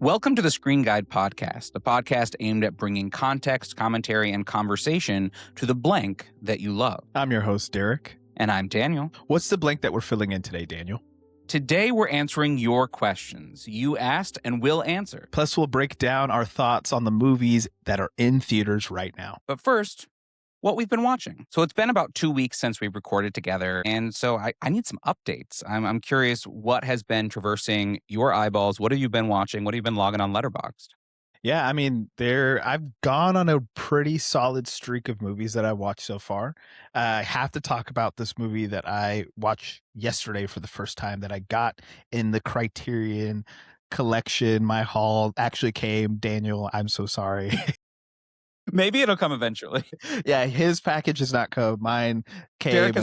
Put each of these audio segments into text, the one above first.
Welcome to the Screen Guide Podcast, a podcast aimed at bringing context, commentary, and conversation to the blank that you love. I'm your host, Derrick. And I'm Daniel. What's the blank that we're filling in today, Daniel? Today, we're answering your questions. You asked and we'll answer. Plus, we'll break down our thoughts on the movies that are in theaters right now. But first, what we've been watching. So it's been about 2 weeks since we recorded together, and so I need some updates. I'm curious what has been traversing your eyeballs. What have you been watching? What have you been logging on Letterboxd? Yeah, I mean, I've gone on a pretty solid streak of movies that I've watched so far. I have to talk about this movie that I watched yesterday for the first time that I got in the Criterion collection. My haul actually came. Daniel, I'm so sorry. Maybe it'll come eventually. Yeah, his package has not come. Mine came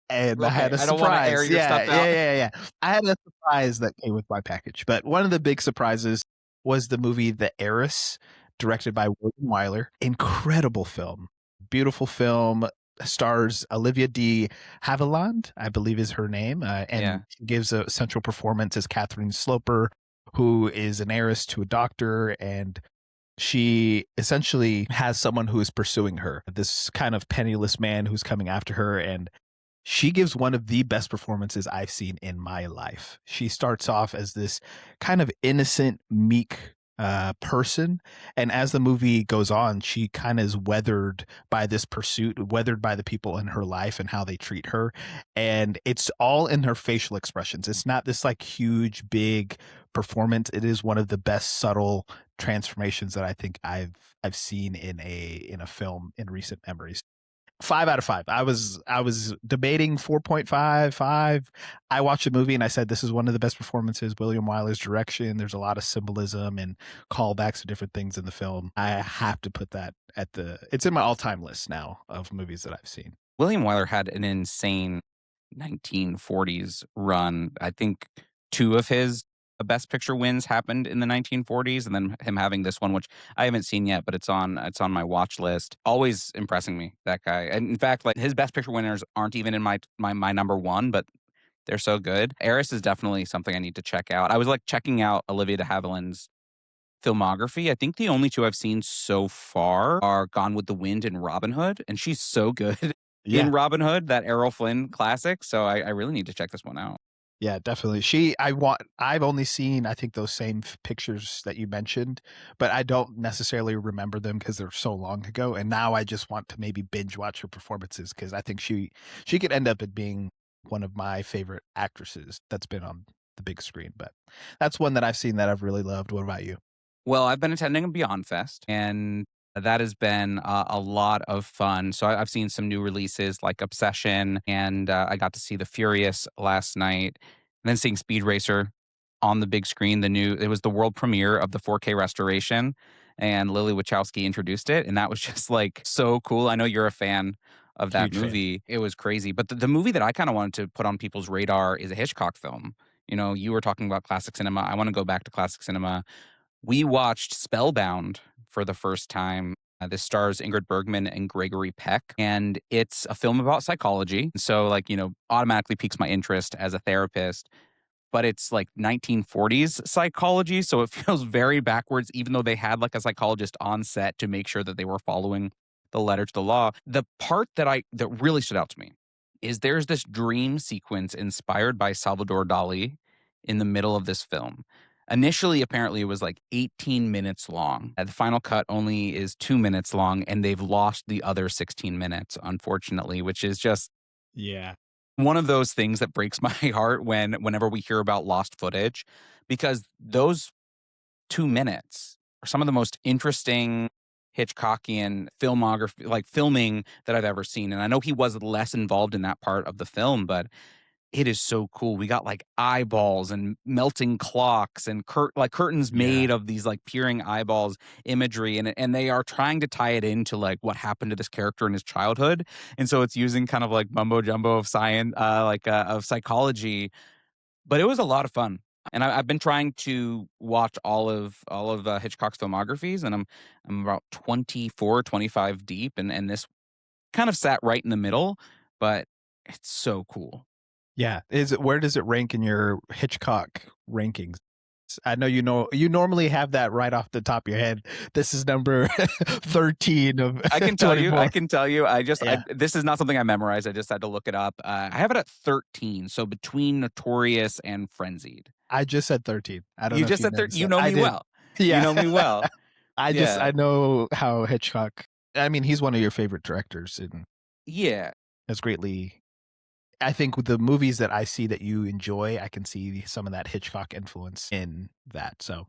and I had a I don't want to air surprise. your stuff out. Yeah. I had a surprise that came with my package. But one of the big surprises was the movie The Heiress, directed by William Wyler. Incredible film. Beautiful film. Stars Olivia de Havilland, I believe is her name. She gives a central performance as Catherine Sloper, who is an heiress to a doctor, and she essentially has someone who is pursuing her, this kind of penniless man who's coming after her, and she gives one of the best performances I've seen in my life. She starts off as this kind of innocent, meek person, and as the movie goes on, she kind of is weathered by this pursuit, weathered by the people in her life and how they treat her, and it's all in her facial expressions. It's not this like huge, big performance. It is one of the best subtle transformations that I think I've seen in a film in recent memories. 5 out of 5. I was debating 4.5, 5. I watched the movie and I said, this is one of the best performances. William Wyler's direction. There's a lot of symbolism and callbacks to different things in the film. I have to put that it's in my all-time list now of movies that I've seen. William Wyler had an insane 1940s run. I think 2 of his Best Picture wins happened in the 1940s, and then him having this one, which I haven't seen yet, but it's on my watch list. Always impressing me, that guy. And in fact, like his Best Picture winners aren't even in my number one, but they're so good. Heiress is definitely something I need to check out. I was like checking out Olivia de Havilland's filmography. I think the only 2 I've seen so far are Gone with the Wind and Robin Hood, and she's so good in Robin Hood, that Errol Flynn classic. So I really need to check this one out. Yeah, definitely. I've only seen, I think, those same pictures that you mentioned, but I don't necessarily remember them because they're so long ago. And now I just want to maybe binge watch her performances because I think she could end up at being one of my favorite actresses that's been on the big screen. But that's one that I've seen that I've really loved. What about you? Well, I've been attending a Beyond Fest, and that has been a lot of fun. So I've seen some new releases like Obsession, and I got to see The Furious last night, and then seeing Speed Racer on the big screen. It was the world premiere of the 4K restoration, and Lily Wachowski introduced it, and that was just like so cool. I know you're a fan of that Huge movie. It was crazy. But the movie that I kind of wanted to put on people's radar is a Hitchcock film. You know, you were talking about classic cinema. I want to go back to classic cinema. We watched Spellbound for the first time. This stars Ingrid Bergman and Gregory Peck, and it's a film about psychology. So, like, automatically piques my interest as a therapist. But it's like 1940s psychology, so it feels very backwards, even though they had like a psychologist on set to make sure that they were following the letter to the law. The part that really stood out to me is there's this dream sequence inspired by Salvador Dali in the middle of this film. Initially, apparently, it was like 18 minutes long. The final cut only is 2 minutes long, and they've lost the other 16 minutes, unfortunately, which is just one of those things that breaks my heart whenever we hear about lost footage, because those 2 minutes are some of the most interesting Hitchcockian filmography, like filming, that I've ever seen. And I know he was less involved in that part of the film, but it is so cool. We got like eyeballs and melting clocks and curtains made of these like peering eyeballs imagery. And they are trying to tie it into like what happened to this character in his childhood. And so it's using kind of like mumbo jumbo of science, of psychology. But it was a lot of fun. And I've been trying to watch all of Hitchcock's filmographies, and I'm about 24, 25 deep. And this kind of sat right in the middle, but it's so cool. Yeah. Where does it rank in your Hitchcock rankings? I know you normally have that right off the top of your head. This is number 13 of I can tell you, I 24. can tell you, I Yeah, this is not something I memorized, I just had to look it up. I have it at 13, so between Notorious and Frenzied. I just said 13. I don't You know if just you said noticed you that. know I me did. well. You Yeah. know me well. I Yeah. know how Hitchcock, I mean, he's one of your favorite directors and Yeah. has greatly, I think with the movies that I see that you enjoy, I can see some of that Hitchcock influence in that. So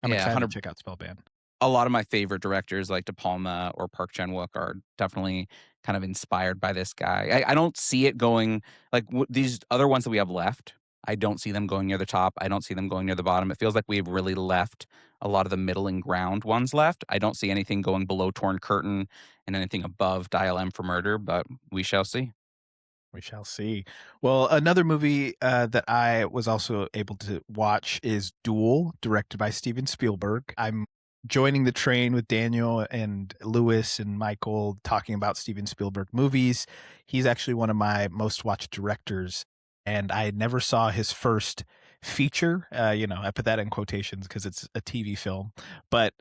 I'm Yeah, excited to 100 check out Spellbound. a lot of my favorite directors like De Palma or Park Chan-wook are definitely kind of inspired by this guy. I don't see it going like these other ones that we have left. I don't see them going near the top. I don't see them going near the bottom. It feels like we've really left a lot of the middling ground ones left. I don't see anything going below Torn Curtain and anything above Dial M for Murder, but we shall see. We shall see. Well, another movie that I was also able to watch is Duel, directed by Steven Spielberg. I'm joining the train with Daniel and Lewis and Michael talking about Steven Spielberg movies. He's actually one of my most watched directors, and I never saw his first feature. I put that in quotations because it's a TV film, but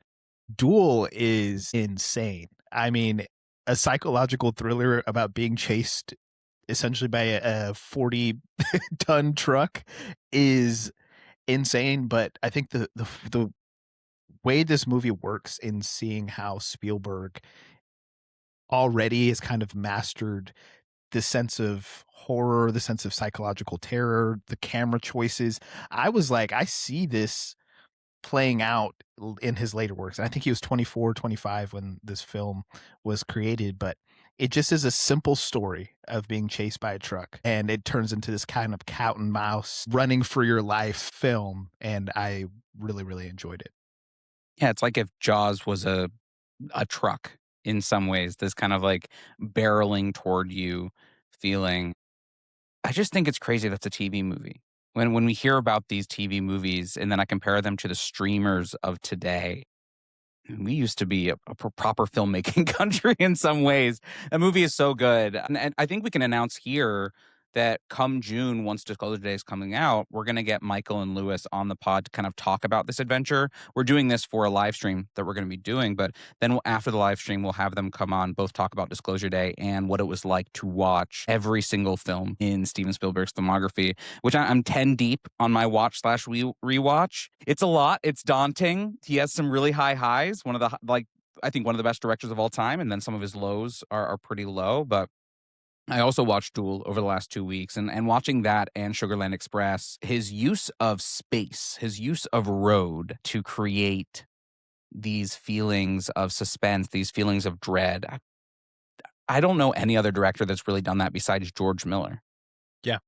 Duel is insane. I mean, a psychological thriller about being chased essentially by a 40-ton truck is insane. But I think the way this movie works in seeing how Spielberg already has kind of mastered the sense of horror, the sense of psychological terror, the camera choices. I was like, I see this playing out in his later works. And I think he was 24, 25 when this film was created, but it just is a simple story of being chased by a truck and it turns into this kind of cat and mouse running for your life film. And I really, really enjoyed it. Yeah, it's like if Jaws was a truck in some ways, this kind of like barreling toward you feeling. I just think it's crazy that's a TV movie. When we hear about these TV movies and then I compare them to the streamers of today, we used to be a proper filmmaking country in some ways. That movie is so good. And I think we can announce here that come June, once Disclosure Day is coming out, we're going to get Michael and Lewis on the pod to kind of talk about this adventure. We're doing this for a live stream that we're going to be doing, but then after the live stream, we'll have them come on, both talk about Disclosure Day and what it was like to watch every single film in Steven Spielberg's filmography, which I'm 10 deep on my watch slash rewatch. It's a lot. It's daunting. He has some really high highs. One of the, like, I think one of the best directors of all time. And then some of his lows are pretty low. But I also watched Duel over the last 2 weeks, and watching that and Sugarland Express, his use of space, his use of road to create these feelings of suspense, these feelings of dread. I don't know any other director that's really done that besides George Miller. Yeah.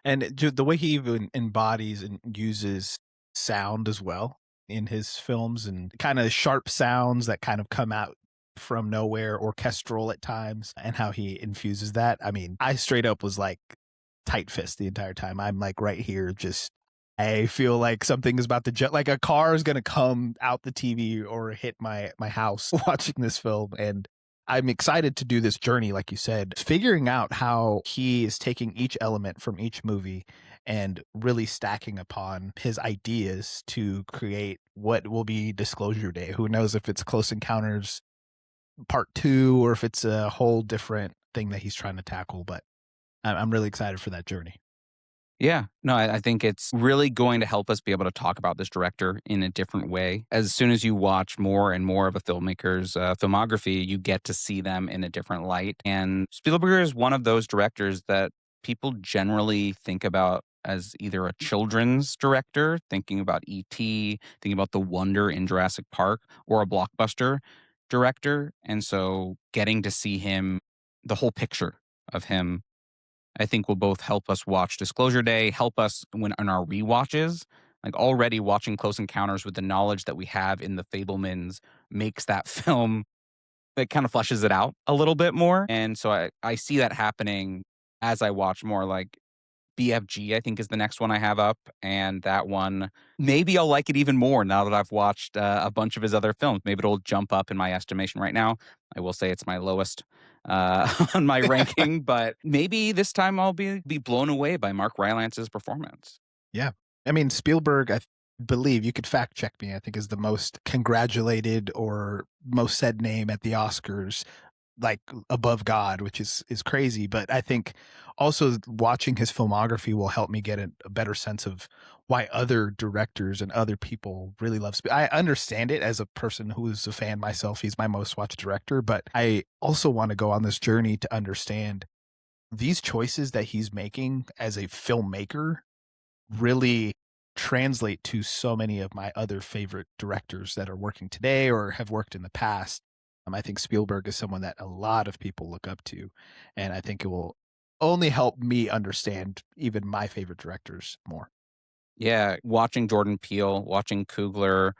And the way he even embodies and uses sound as well in his films and kind of sharp sounds that kind of come out from nowhere, orchestral at times, and how he infuses that. I mean, I straight up was like tight fist the entire time. I'm like right here, just I feel like something is about to like a car is going to come out the TV or hit my house watching this film. And I'm excited to do this journey, like you said, figuring out how he is taking each element from each movie and really stacking upon his ideas to create what will be Disclosure Day. Who knows if it's Close Encounters Part Two or if it's a whole different thing that he's trying to tackle. But I'm really excited for that journey. Yeah. No, I think it's really going to help us be able to talk about this director in a different way. As soon as you watch more and more of a filmmaker's filmography, you get to see them in a different light. And Spielberg is one of those directors that people generally think about as either a children's director, thinking about E.T., thinking about the wonder in Jurassic Park, or a blockbuster director. And so getting to see him, the whole picture of him, I think will both help us watch Disclosure Day, help us when on our rewatches. Like already watching Close Encounters with the knowledge that we have in the Fablemans makes that film, it kind of fleshes it out a little bit more. And so I see that happening as I watch more. Like BFG, I think, is the next one I have up. And that one, maybe I'll like it even more now that I've watched a bunch of his other films. Maybe it'll jump up in my estimation right now. I will say it's my lowest on my ranking, but maybe this time I'll be blown away by Mark Rylance's performance. Yeah. I mean, Spielberg, Believe, you could fact check me, I think is the most congratulated or most said name at the Oscars, like above God, which is crazy. But I think also watching his filmography will help me get a better sense of why other directors and other people really love. I understand it as a person who is a fan myself. He's my most watched director, but I also want to go on this journey to understand these choices that he's making as a filmmaker really translate to so many of my other favorite directors that are working today or have worked in the past. I think Spielberg is someone that a lot of people look up to, and I think it will only help me understand even my favorite directors more. Yeah, watching Jordan Peele, watching Coogler,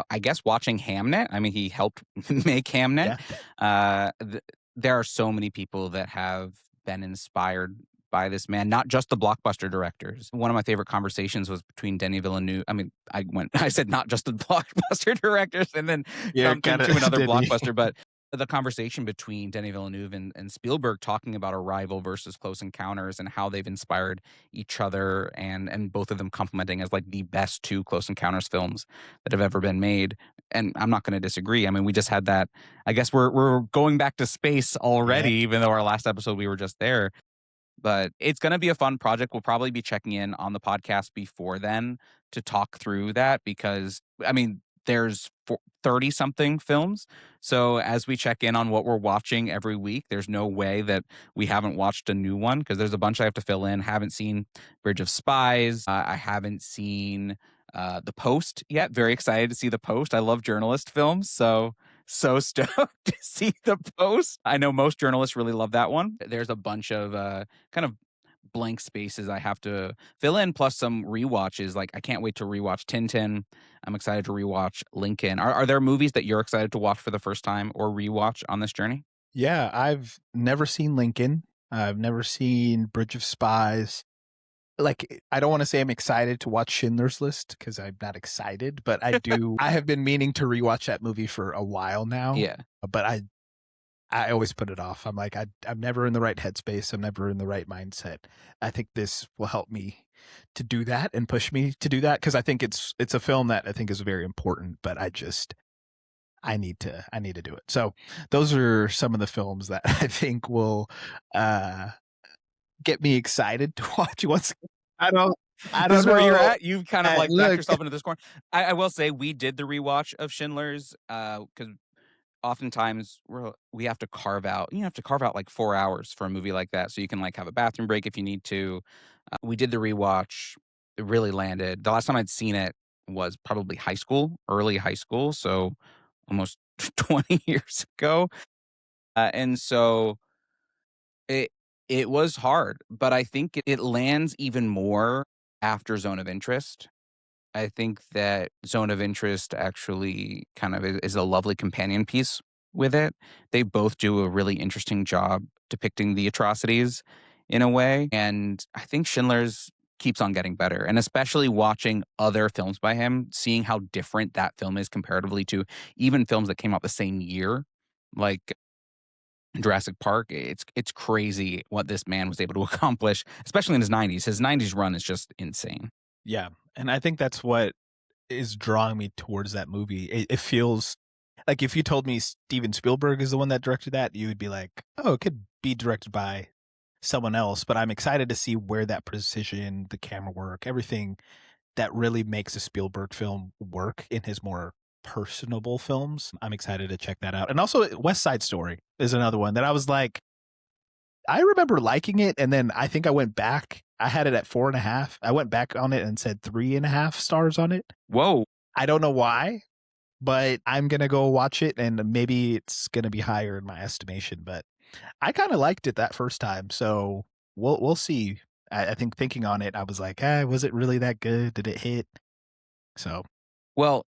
I guess watching Hamnet. I mean, he helped make Hamnet. Yeah. Th There are so many people that have been inspired by this man, not just the blockbuster directors. One of my favorite conversations was between Denis Villeneuve. I mean, I said not just the blockbuster directors and then Yeah, jumped kind into of another did he? blockbuster, but the conversation between Denis Villeneuve and Spielberg talking about Arrival versus Close Encounters and how they've inspired each other and both of them complimenting as like the best two Close Encounters films that have ever been made. And I'm not going to disagree. I mean, we just had that. I guess we're going back to space Yeah. already, even though our last episode we were just there. But it's gonna be a fun project. We'll probably be checking in on the podcast before then to talk through that because, I mean, there's 30 something films. So as we check in on what we're watching every week, there's no way that we haven't watched a new one because there's a bunch I have to fill in. Haven't seen Bridge of Spies. I haven't seen The Post yet. Very excited to see The Post. I love journalist films, so stoked to see The Post. I know most journalists really love that one. There's a bunch of kind of blank spaces I have to fill in, plus some rewatches. Like I can't wait to rewatch Tintin. I'm excited to rewatch Lincoln. Are there movies that you're excited to watch for the first time or rewatch on this journey? Yeah, I've never seen Lincoln. I've never seen Bridge of Spies. Like, I don't wanna say I'm excited to watch Schindler's List because 'cause I'm not excited, but I have been meaning to rewatch that movie for a while now, Yeah. but I always put it off. I'm like, I'm never in the right headspace, I'm never in the right mindset. I think this will help me to do that and push me to do that because I think it's a film that I think is very important, but I need to do it. So, those are some of the films that I think will, uh, get me excited to watch once I don't I This don't is where you're know. at. You've kind of like backed Look, yourself into this corner. I will say we did the rewatch of Schindler's because oftentimes we have to carve out you have to carve out like 4 hours for a movie like that so you can like have a bathroom break if you need to. We did the rewatch. It really landed. The last time I'd seen it was probably high school, early high school, so almost 20 years ago. And so it it was hard, but I think it lands even more after Zone of Interest. I think that Zone of Interest actually kind of is a lovely companion piece with it. They both do a really interesting job depicting the atrocities in a way, and I think Schindler's keeps on getting better, and especially watching other films by him, seeing how different that film is comparatively to even films that came out the same year, like Jurassic Park. It's crazy what this man was able to accomplish, especially in his 90s. His 90s run is just insane. yeah, and I think that's what is drawing me towards that movie. It feels like if you told me Steven Spielberg is the one that directed that, you would be like, "Oh, it could be directed by someone else," but I'm excited to see where that precision, the camera work, everything that really makes a Spielberg film work in his more personable films. I'm excited to check that out. And also West Side Story is another one that I was like, I remember liking it, and then I think I went back. I had it at 4.5. I went back on it and said 3.5 stars on it. Whoa. I don't know why, but I'm gonna go watch it, and maybe it's gonna be higher in my estimation. But I kind of liked it that first time, so we'll see. I think thinking on it, I was like, was it really that good? Did it hit? So Well,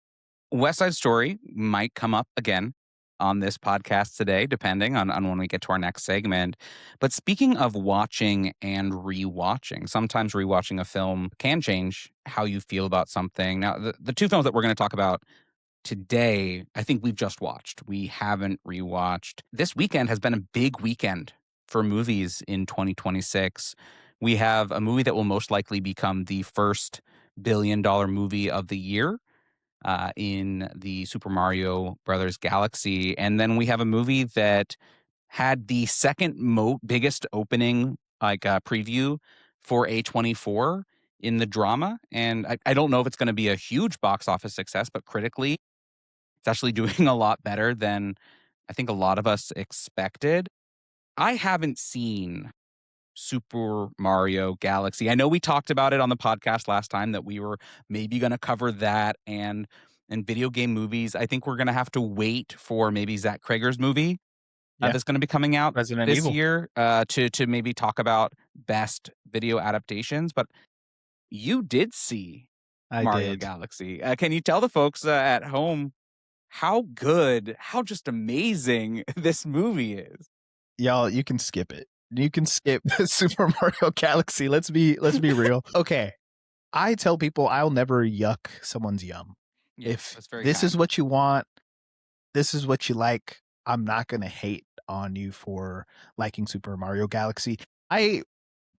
West Side Story might come up again on this podcast today, depending on when we get to our next segment. But speaking of watching and rewatching, sometimes rewatching a film can change how you feel about something. Now, the two films that we're going to talk about today, I think we've just watched. We haven't rewatched. This weekend has been a big weekend for movies in 2026. We have a movie that will most likely become the first billion-dollar movie of the year in the Super Mario Brothers Galaxy, and then we have a movie that had the second biggest opening, like, preview for A24 in the drama, and I don't know if it's gonna be a huge box office success, but critically, it's actually doing a lot better than I think a lot of us expected. I haven't seen Super Mario Galaxy. I know we talked about it on the podcast last time that we were maybe gonna cover that and video game movies. I think we're gonna have to wait for maybe Zach Krager's movie Yeah, that's gonna be coming out Resident this Evil. year, to maybe talk about best video adaptations, but you did see I Mario did. Galaxy. Can you tell the folks, at home how good, how just amazing this movie is? Y'all, you can skip it. You can skip Super Mario Galaxy. Let's be real. Okay. I tell people I'll never yuck someone's yum. Yeah, If that's very this is kind. what you want, this is what you like, I'm not gonna hate on you for liking Super Mario Galaxy. I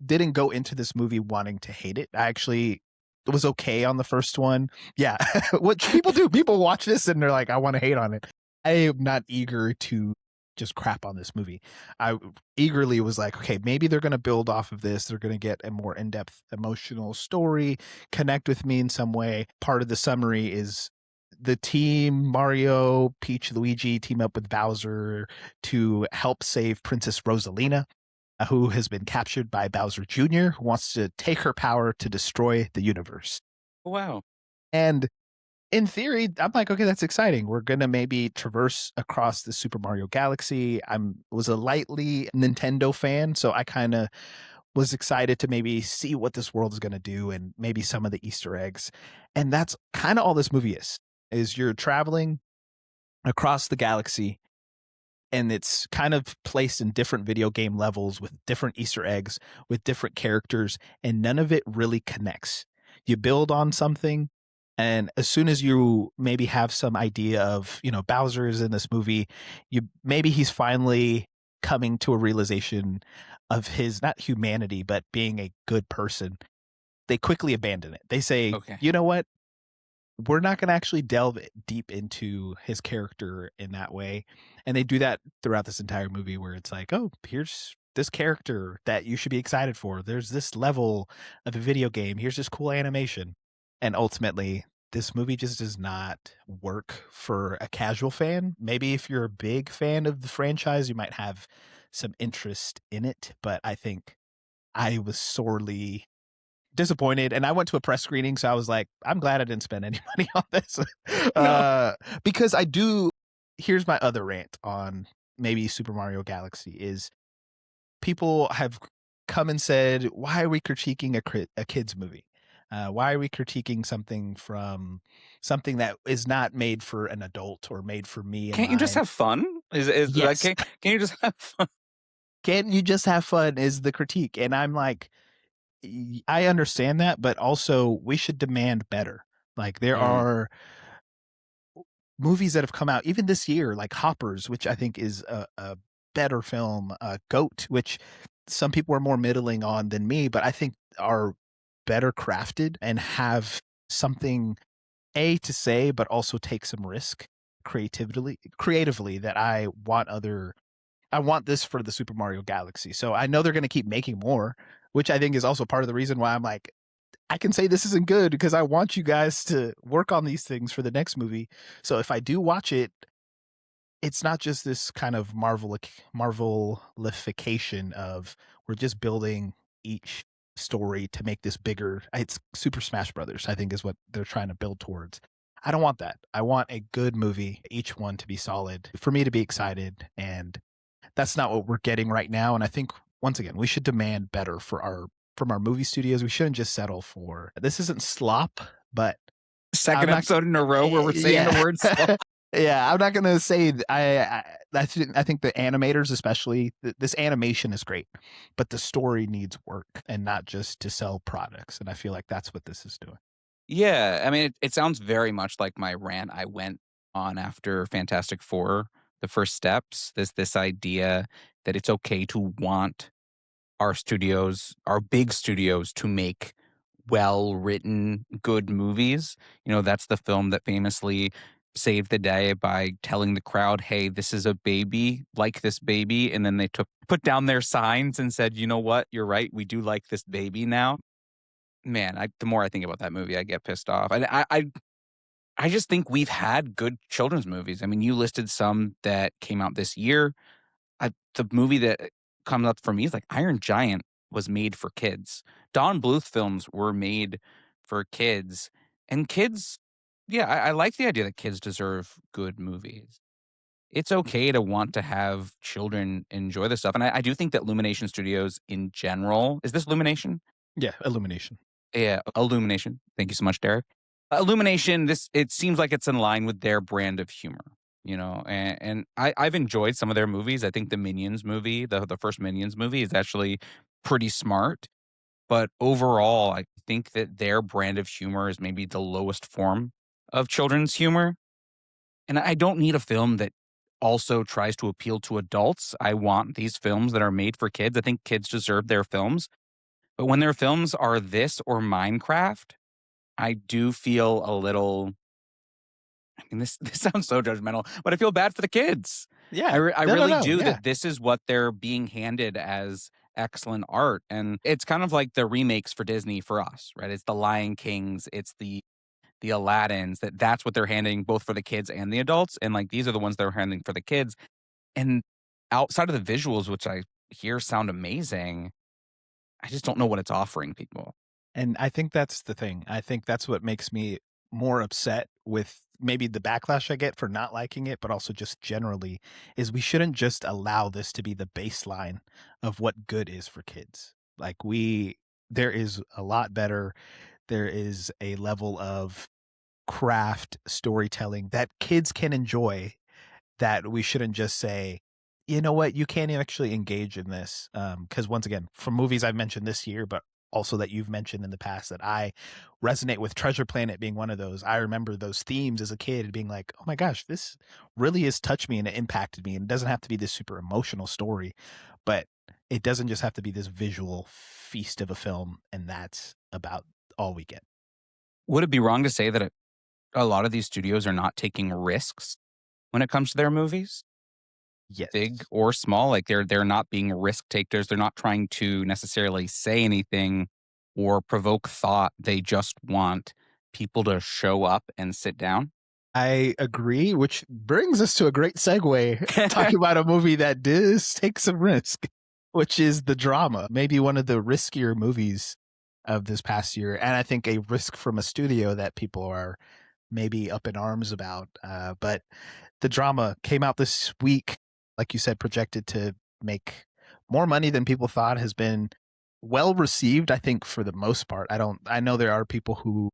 didn't go into this movie wanting to hate it. I actually was okay on the first one. Yeah, which people do. People watch this and they're like, "I want to hate on it." I am not eager to just crap on this movie. I eagerly was like, okay, maybe they're going to build off of this. They're going to get a more in-depth emotional story, connect with me in some way. Part of the summary is the team Mario, Peach, Luigi team up with Bowser to help save Princess Rosalina, who has been captured by Bowser Jr., who wants to take her power to destroy the universe. Wow. And in theory, I'm like, okay, that's exciting. We're gonna maybe traverse across the Super Mario Galaxy. I'm was a lightly Nintendo fan, so I kind of was excited to maybe see what this world is gonna do and maybe some of the Easter eggs. And that's kind of all this movie is you're traveling across the galaxy and it's kind of placed in different video game levels with different Easter eggs, with different characters, and none of it really connects. You build on something, and as soon as you maybe have some idea of, Bowser is in this movie, maybe he's finally coming to a realization of his not humanity, but being a good person. They quickly abandon it. They say, Okay. you know what? We're not going to actually delve deep into his character in that way. And they do that throughout this entire movie where it's like, oh, here's this character that you should be excited for. There's this level of a video game. Here's this cool animation. And ultimately, this movie just does not work for a casual fan. Maybe if you're a big fan of the franchise, you might have some interest in it. But I think I was sorely disappointed, and I went to a press screening, so I was like, I'm glad I didn't spend any money on this. No. Because I do here's my other rant on maybe Super Mario Galaxy is people have come and said, "Why are we critiquing a kids movie? Why are we critiquing something that is not made for an adult or made for me and Can't you just mine?" have fun? Is like, Yes. can you just have fun? Can't you just have fun is the critique. And I'm like, I understand that, but also we should demand better. Like there Mm. are movies that have come out even this year, like Hoppers, which I think is a better film, Goat, which some people are more middling on than me, but I think are better crafted and have something to say, but also take some risk creatively that I want this for the Super Mario Galaxy. So I know they're going to keep making more, which I think is also part of the reason why I'm like, I can say this isn't good because I want you guys to work on these things for the next movie. So if I do watch it, it's not just this kind of marvelification of we're just building each story to make this bigger. It's Super Smash Brothers, I think, is what they're trying to build towards. I don't want that. I want a good movie, each one to be solid, for me to be excited, and that's not what we're getting right now. And I think once again, we should demand better from our movie studios. We shouldn't just settle for this isn't slop, but I'm Second not. episode in a row where we're saying the Yeah, word slop. yeah. I'm not gonna say I think the animators, especially this animation, is great, but the story needs work and not just to sell products. And I feel like that's what this is doing. Yeah, I mean, it sounds very much like my rant I went on after Fantastic Four: The First Steps. This idea that it's okay to want our big studios to make well-written, good movies. You know, that's the film that famously saved the day by telling the crowd, "Hey, this is a baby, like this baby," and then they took put down their signs and said, "You know what? You're right, we do like this baby now." Man, the more I think about that movie, I get pissed off. And I just think we've had good children's movies. I mean, you listed some that came out this year. The movie that comes up for me is like Iron Giant was made for kids. Don Bluth films were made for kids, and kids, yeah, I like the idea that kids deserve good movies. It's okay to want to have children enjoy this stuff, and I do think that Illumination Studios in general, is this Illumination? Yeah, Illumination. Yeah, Illumination. Thank you so much, Derek. Illumination, this it seems like it's in line with their brand of humor, you know, and I've enjoyed some of their movies. I think the Minions movie, the first Minions movie, is actually pretty smart. But overall, I think that their brand of humor is maybe the lowest form of children's humor. And I don't need a film that also tries to appeal to adults. I want these films that are made for kids. I think kids deserve their films. But when their films are this or Minecraft, I do feel a little, I mean, this sounds so judgmental, but I feel bad for the kids. Yeah. I No, no, really no. do, Yeah. that this is what they're being handed as excellent art, and it's kind of like the remakes for Disney for us, right? It's the Lion Kings, it's the Aladdins, that's what they're handing both for the kids and the adults, and, like, these are the ones they're handing for the kids, and outside of the visuals, which I hear sound amazing, I just don't know what it's offering people. And I think that's the thing. I think that's what makes me more upset with maybe the backlash I get for not liking it, but also just generally is we shouldn't just allow this to be the baseline of what good is for kids. Like there is a lot better. There is a level of craft storytelling that kids can enjoy that we shouldn't just say, you know what, you can't actually engage in this. Because once again, from movies I've mentioned this year, but also that you've mentioned in the past that I resonate with, Treasure Planet being one of those. I remember those themes as a kid being like, oh my gosh, this really has touched me and it impacted me. And it doesn't have to be this super emotional story, but it doesn't just have to be this visual feast of a film. And that's about all we get. Would it be wrong to say that a lot of these studios are not taking risks when it comes to their movies, big Yes. or small? Like they're not being risk takers. They're not trying to necessarily say anything or provoke thought. They just want people to show up and sit down. I agree, which brings us to a great segue talking about a movie that does take some risk, which is The Drama, maybe one of the riskier movies of this past year. And I think a risk from a studio that people are maybe up in arms about. But The Drama came out this week, like you said, projected to make more money than people thought, has been well received, I think, for the most part. I know there are people who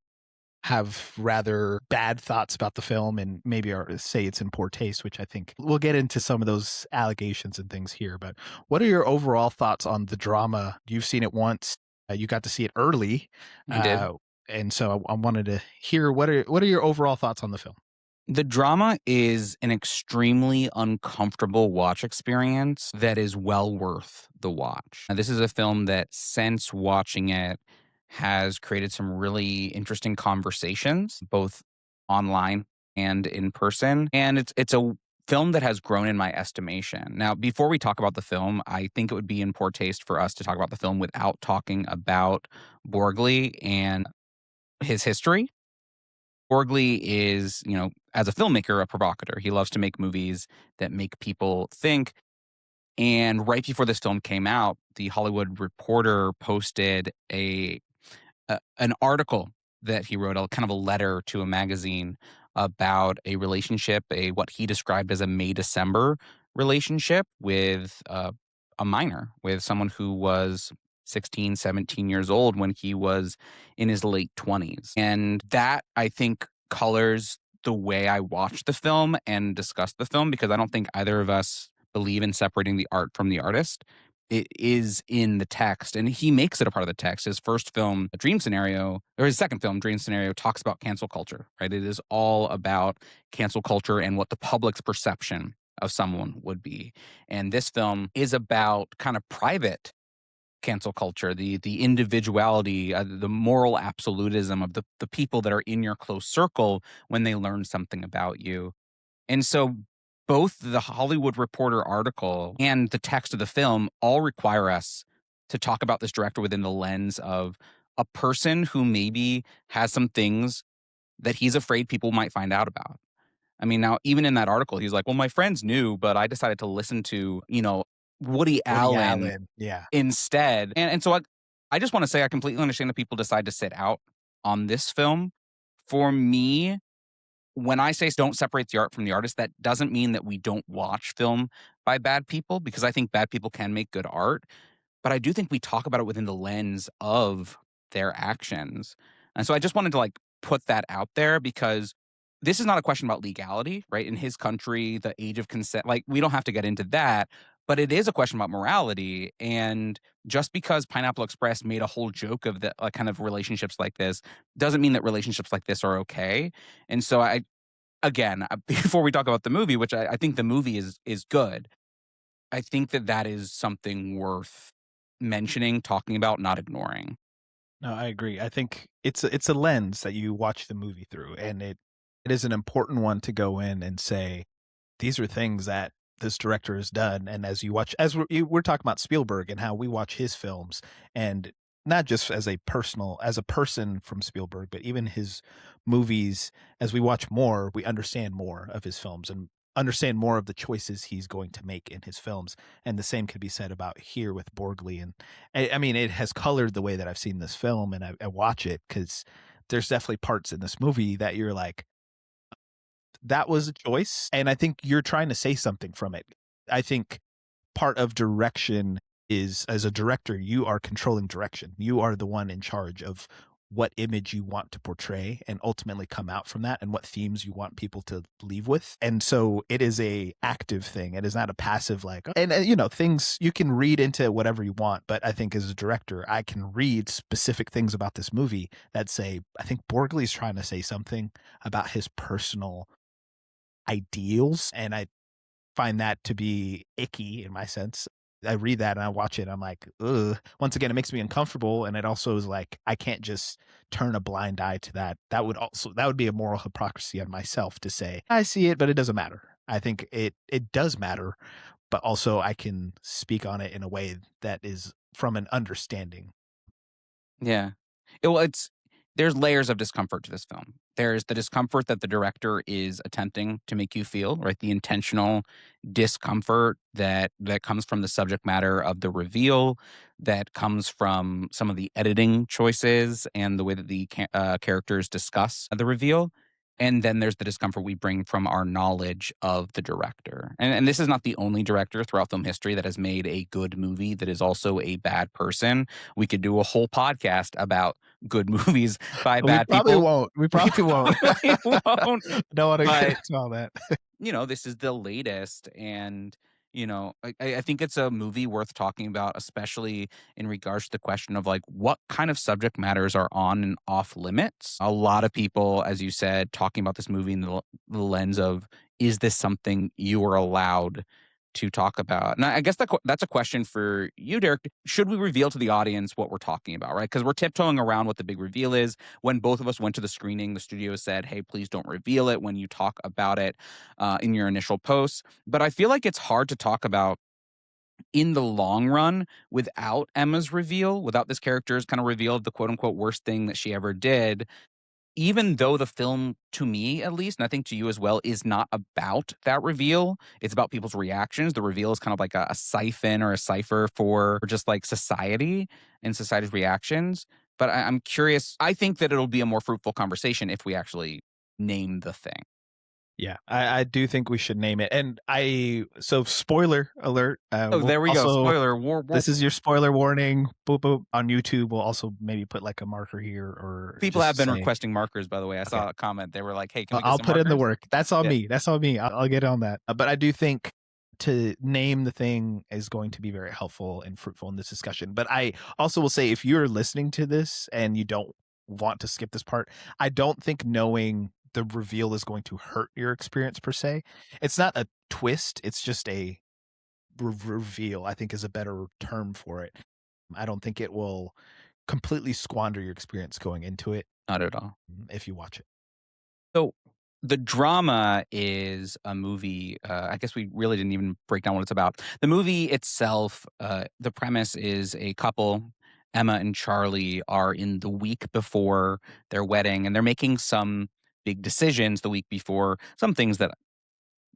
have rather bad thoughts about the film and maybe are say it's in poor taste, which I think we'll get into some of those allegations and things here. But what are your overall thoughts on The Drama? You've seen it once. You got to see it early, I did. uh, and so I wanted to hear what are your overall thoughts on the film? The drama is an extremely uncomfortable watch experience that is well worth the watch. Now, this is a film that, since watching it, has created some really interesting conversations, both online and in person. And it's a film that has grown in my estimation. Now, before we talk about the film, I think it would be in poor taste for us to talk about the film without talking about Borgley and his history. Borgley is, you know, as a filmmaker, a provocateur. He loves to make movies that make people think. And right before this film came out, the Hollywood Reporter posted an article that he wrote, a kind of a letter to a magazine about a relationship, a what he described as a May December relationship with a minor, with someone who was 16, 17 years old when he was in his late 20s. And that, I think, colors the way I watch the film and discuss the film, because I don't think either of us believe in separating the art from the artist. It is in the text, and he makes it a part of the text. His first film, A Dream Scenario, or his second film, Dream Scenario, talks about cancel culture, right? It is all about cancel culture and what the public's perception of someone would be. And this film is about kind of private cancel culture, the individuality, the moral absolutism of the people that are in your close circle when they learn something about you. And so both the Hollywood Reporter article and the text of the film all require us to talk about this director within the lens of a person who maybe has some things that he's afraid people might find out about. I mean, now even in that article, he's like, "Well, my friends knew, but I decided to listen to, Woody Woody Allen Allen, yeah. instead." And so I just wanna say I completely understand that people decide to sit out on this film. For me, when I say don't separate the art from the artist, that doesn't mean that we don't watch film by bad people, because I think bad people can make good art. But I do think we talk about it within the lens of their actions. And so I just wanted to put that out there, because this is not a question about legality, right? In his country, the age of consent, we don't have to get into that, but it is a question about morality. And just because Pineapple Express made a whole joke of the kind of relationships like this doesn't mean that relationships like this are okay. And so again, before we talk about the movie, which I think the movie is good, I think that that is something worth mentioning, talking about, not ignoring. No, I agree. I think it's a lens that you watch the movie through, and it is an important one to go in and say, these are things that this director has done. And as you watch, we're talking about Spielberg and how we watch his films, and not just as a personal, as a person from Spielberg, but even his movies. As we watch more, we understand more of his films and understand more of the choices he's going to make in his films. And the same could be said about here with Borgley. And I mean, it has colored the way that I've seen this film, and I watch it because there's definitely parts in this movie that you're like, that was a choice, and I think you're trying to say something from it. I think part of direction is, as a director, you are controlling direction. You are the one in charge of what image you want to portray and ultimately come out from that, and what themes you want people to leave with. And so it is a active thing. It is not a passive like, and things you can read into whatever you want, but I think as a director, I can read specific things about this movie that say, I think Borgley's trying to say something about his personal ideals, and I find that to be icky in my sense. I read that and I watch it, I'm like, ugh. Once again, it makes me uncomfortable, and it also is like, I can't just turn a blind eye to that. That would be a moral hypocrisy on myself to say, I see it, but it doesn't matter. I think it does matter, but also I can speak on it in a way that is from an understanding. Yeah. Well, there's layers of discomfort to this film. There's the discomfort that the director is attempting to make you feel, right? The intentional discomfort that comes from the subject matter of the reveal, that comes from some of the editing choices and the way that the characters discuss the reveal. And then there's the discomfort we bring from our knowledge of the director. And this is not the only director throughout film history that has made a good movie that is also a bad person. We could do a whole podcast about good movies by We bad probably people. won't. We We probably won't. probably won't, Don't wanna get but into all that. this is the latest. And, I think it's a movie worth talking about, especially in regards to the question of what kind of subject matters are on and off limits. A lot of people, as you said, talking about this movie in the lens of, is this something you are allowed to talk about? And I guess that's a question for you, Derek. Should we reveal to the audience what we're talking about, right? Because we're tiptoeing around what the big reveal is. When both of us went to the screening, the studio said, hey, please don't reveal it when you talk about it in your initial posts. But I feel like it's hard to talk about in the long run without Emma's reveal, without this character's kind of reveal of the quote unquote worst thing that she ever did. Even though the film, to me at least, and I think to you as well, is not about that reveal, it's about people's reactions. The reveal is kind of like a siphon or a cipher for just society and society's reactions. But I'm curious. I think that it'll be a more fruitful conversation if we actually name the thing. Yeah, I do think we should name it. And so spoiler alert, Oh, we'll there we go. also, Spoiler. this is your spoiler warning. Boop, boop. On YouTube, we'll also maybe put like a marker here or People just have to been say, requesting markers, by the way. I okay, saw a comment. They were like, hey, can we get I'll some put in the markers? work. That's on Yeah. me. That's on me. I'll get on that. But I do think to name the thing is going to be very helpful and fruitful in this discussion. But I also will say, if you're listening to this and you don't want to skip this part, I don't think knowing the reveal is going to hurt your experience per se. It's not a twist, it's just a reveal, I think is a better term for it. I don't think it will completely squander your experience going into it, Not at all. if you watch it. So the drama is a movie. I guess we really didn't even break down what it's about. The movie itself, the premise is a couple, Emma and Charlie, are in the week before their wedding, and they're making some big decisions the week before. Some things that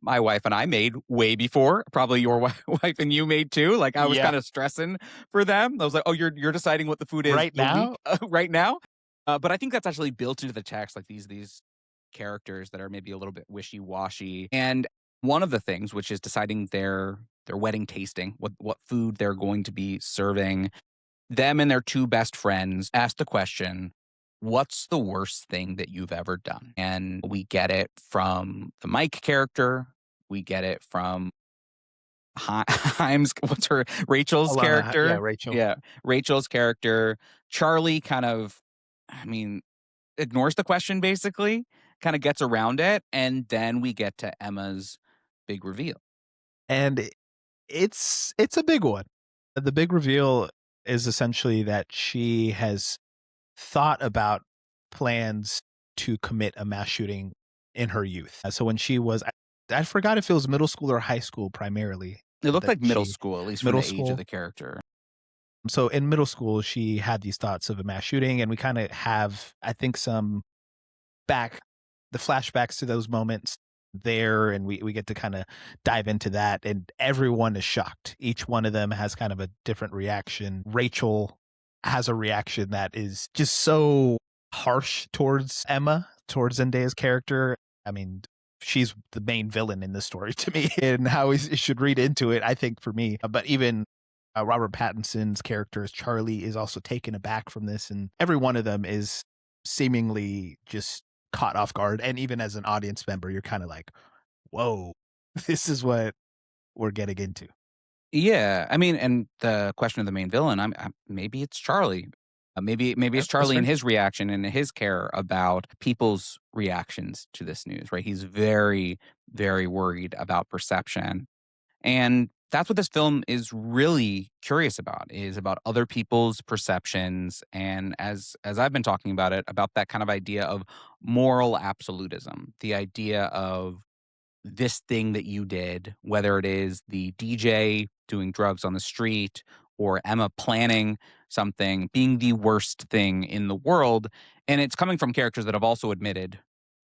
my wife and I made way before, probably your wife and you made too. Like I was Yeah. kind of stressing for them. I was like, "Oh, you're deciding what the food is Right the week now? right now." But I think that's actually built into the text, like these characters that are maybe a little bit wishy washy. And one of the things, which is deciding their wedding tasting, what food they're going to be serving, them and their two best friends asked the question, "What's the worst thing that you've ever done?" And we get it from the Mike character. We get it from Himes, what's her Rachel's Alana, yeah, character. Rachel. Yeah, Rachel's character. Charlie kind of, I mean, ignores the question basically, kind of gets around it, and then we get to Emma's big reveal. And it's a big one. The big reveal is essentially that she has thought about plans to commit a mass shooting in her youth. So when she was I forgot if it was middle school or high school primarily It looked that like middle she school, at least from middle the age of school? the character. So in middle school, she had these thoughts of a mass shooting, and we kinda have, I think, some back the flashbacks to those moments there, and we get to kinda dive into that, and everyone is shocked. Each one of them has kind of a different reaction. Rachel has a reaction that is just so harsh towards Emma, towards Zendaya's character. I mean, she's the main villain in this story to me, and how we should read into it, I think, for me. But even, Robert Pattinson's character as Charlie is also taken aback from this, and every one of them is seemingly just caught off guard, and even as an audience member, you're kinda like, "Whoa, this is what we're getting into." Yeah, I mean, and the question of the main villain, maybe it's Charlie. Maybe it's That's Charlie and fair. his reaction and his care about people's reactions to this news, right? He's very, very worried about perception. And that's what this film is really curious about, is about other people's perceptions, and as I've been talking about it, about that kind of idea of moral absolutism, the idea of this thing that you did, whether it is the DJ doing drugs on the street or Emma planning something, being the worst thing in the world. And it's coming from characters that have also admitted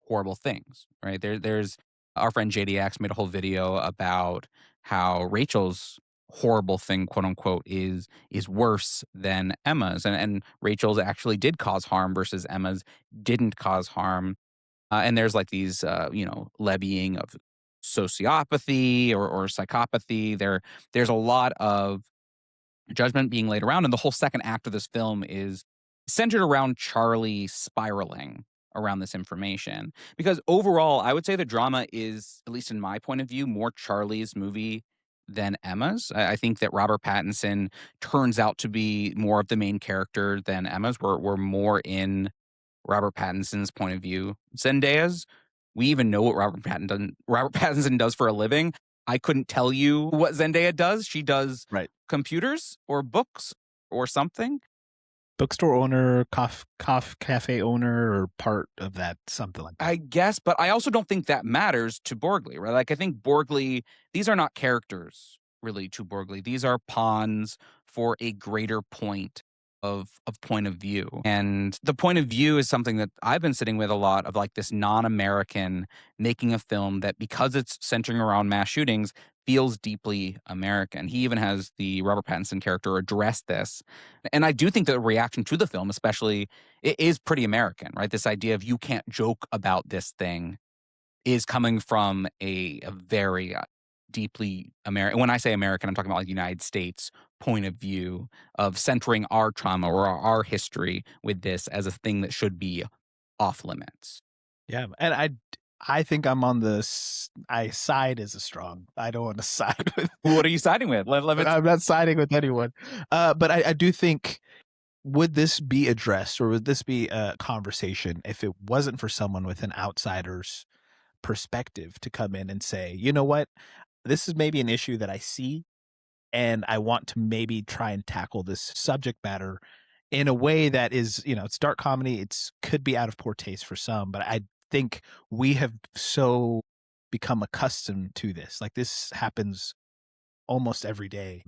horrible things, right? There's our friend JDX made a whole video about how Rachel's horrible thing, quote unquote, is worse than Emma's. And Rachel's actually did cause harm versus Emma's didn't cause harm. And there's like these, levying of sociopathy or psychopathy. There's a lot of judgment being laid around, and the whole second act of this film is centered around Charlie spiraling around this information. Because overall, I would say the drama is, at least in my point of view, more Charlie's movie than Emma's. I think that Robert Pattinson turns out to be more of the main character than Emma's. We're more in Robert Pattinson's point of view. Zendaya's, we even know what Robert Pattinson does for a living. I couldn't tell you what Zendaya does. She does Right. computers or books or something. Bookstore owner, cafe owner, or part of that, something like that. I guess, but I also don't think that matters to Borgley, right? Like I think Borgley, these are not characters really to Borgley. These are pawns for a greater point of point of view. And the point of view is something that I've been sitting with a lot, of like this non-American making a film that, because it's centering around mass shootings, feels deeply American. He even has the Robert Pattinson character address this. And I do think the reaction to the film, especially, it is pretty American, right? This idea of you can't joke about this thing is coming from a very deeply American. When I say American, I'm talking about like United States point of view of centering our trauma or our history with this as a thing that should be off limits. Yeah, and I think I'm on I side is a strong. I don't wanna side with What are you siding with? I'm not siding with anyone. But I do think, would this be addressed, or would this be a conversation if it wasn't for someone with an outsider's perspective to come in and say, "You know what? This is maybe an issue that I see, and I want to maybe try and tackle this subject matter in a way that is, it's dark comedy. It's could be out of poor taste for some, but I think we have so become accustomed to this. Like this happens almost every day,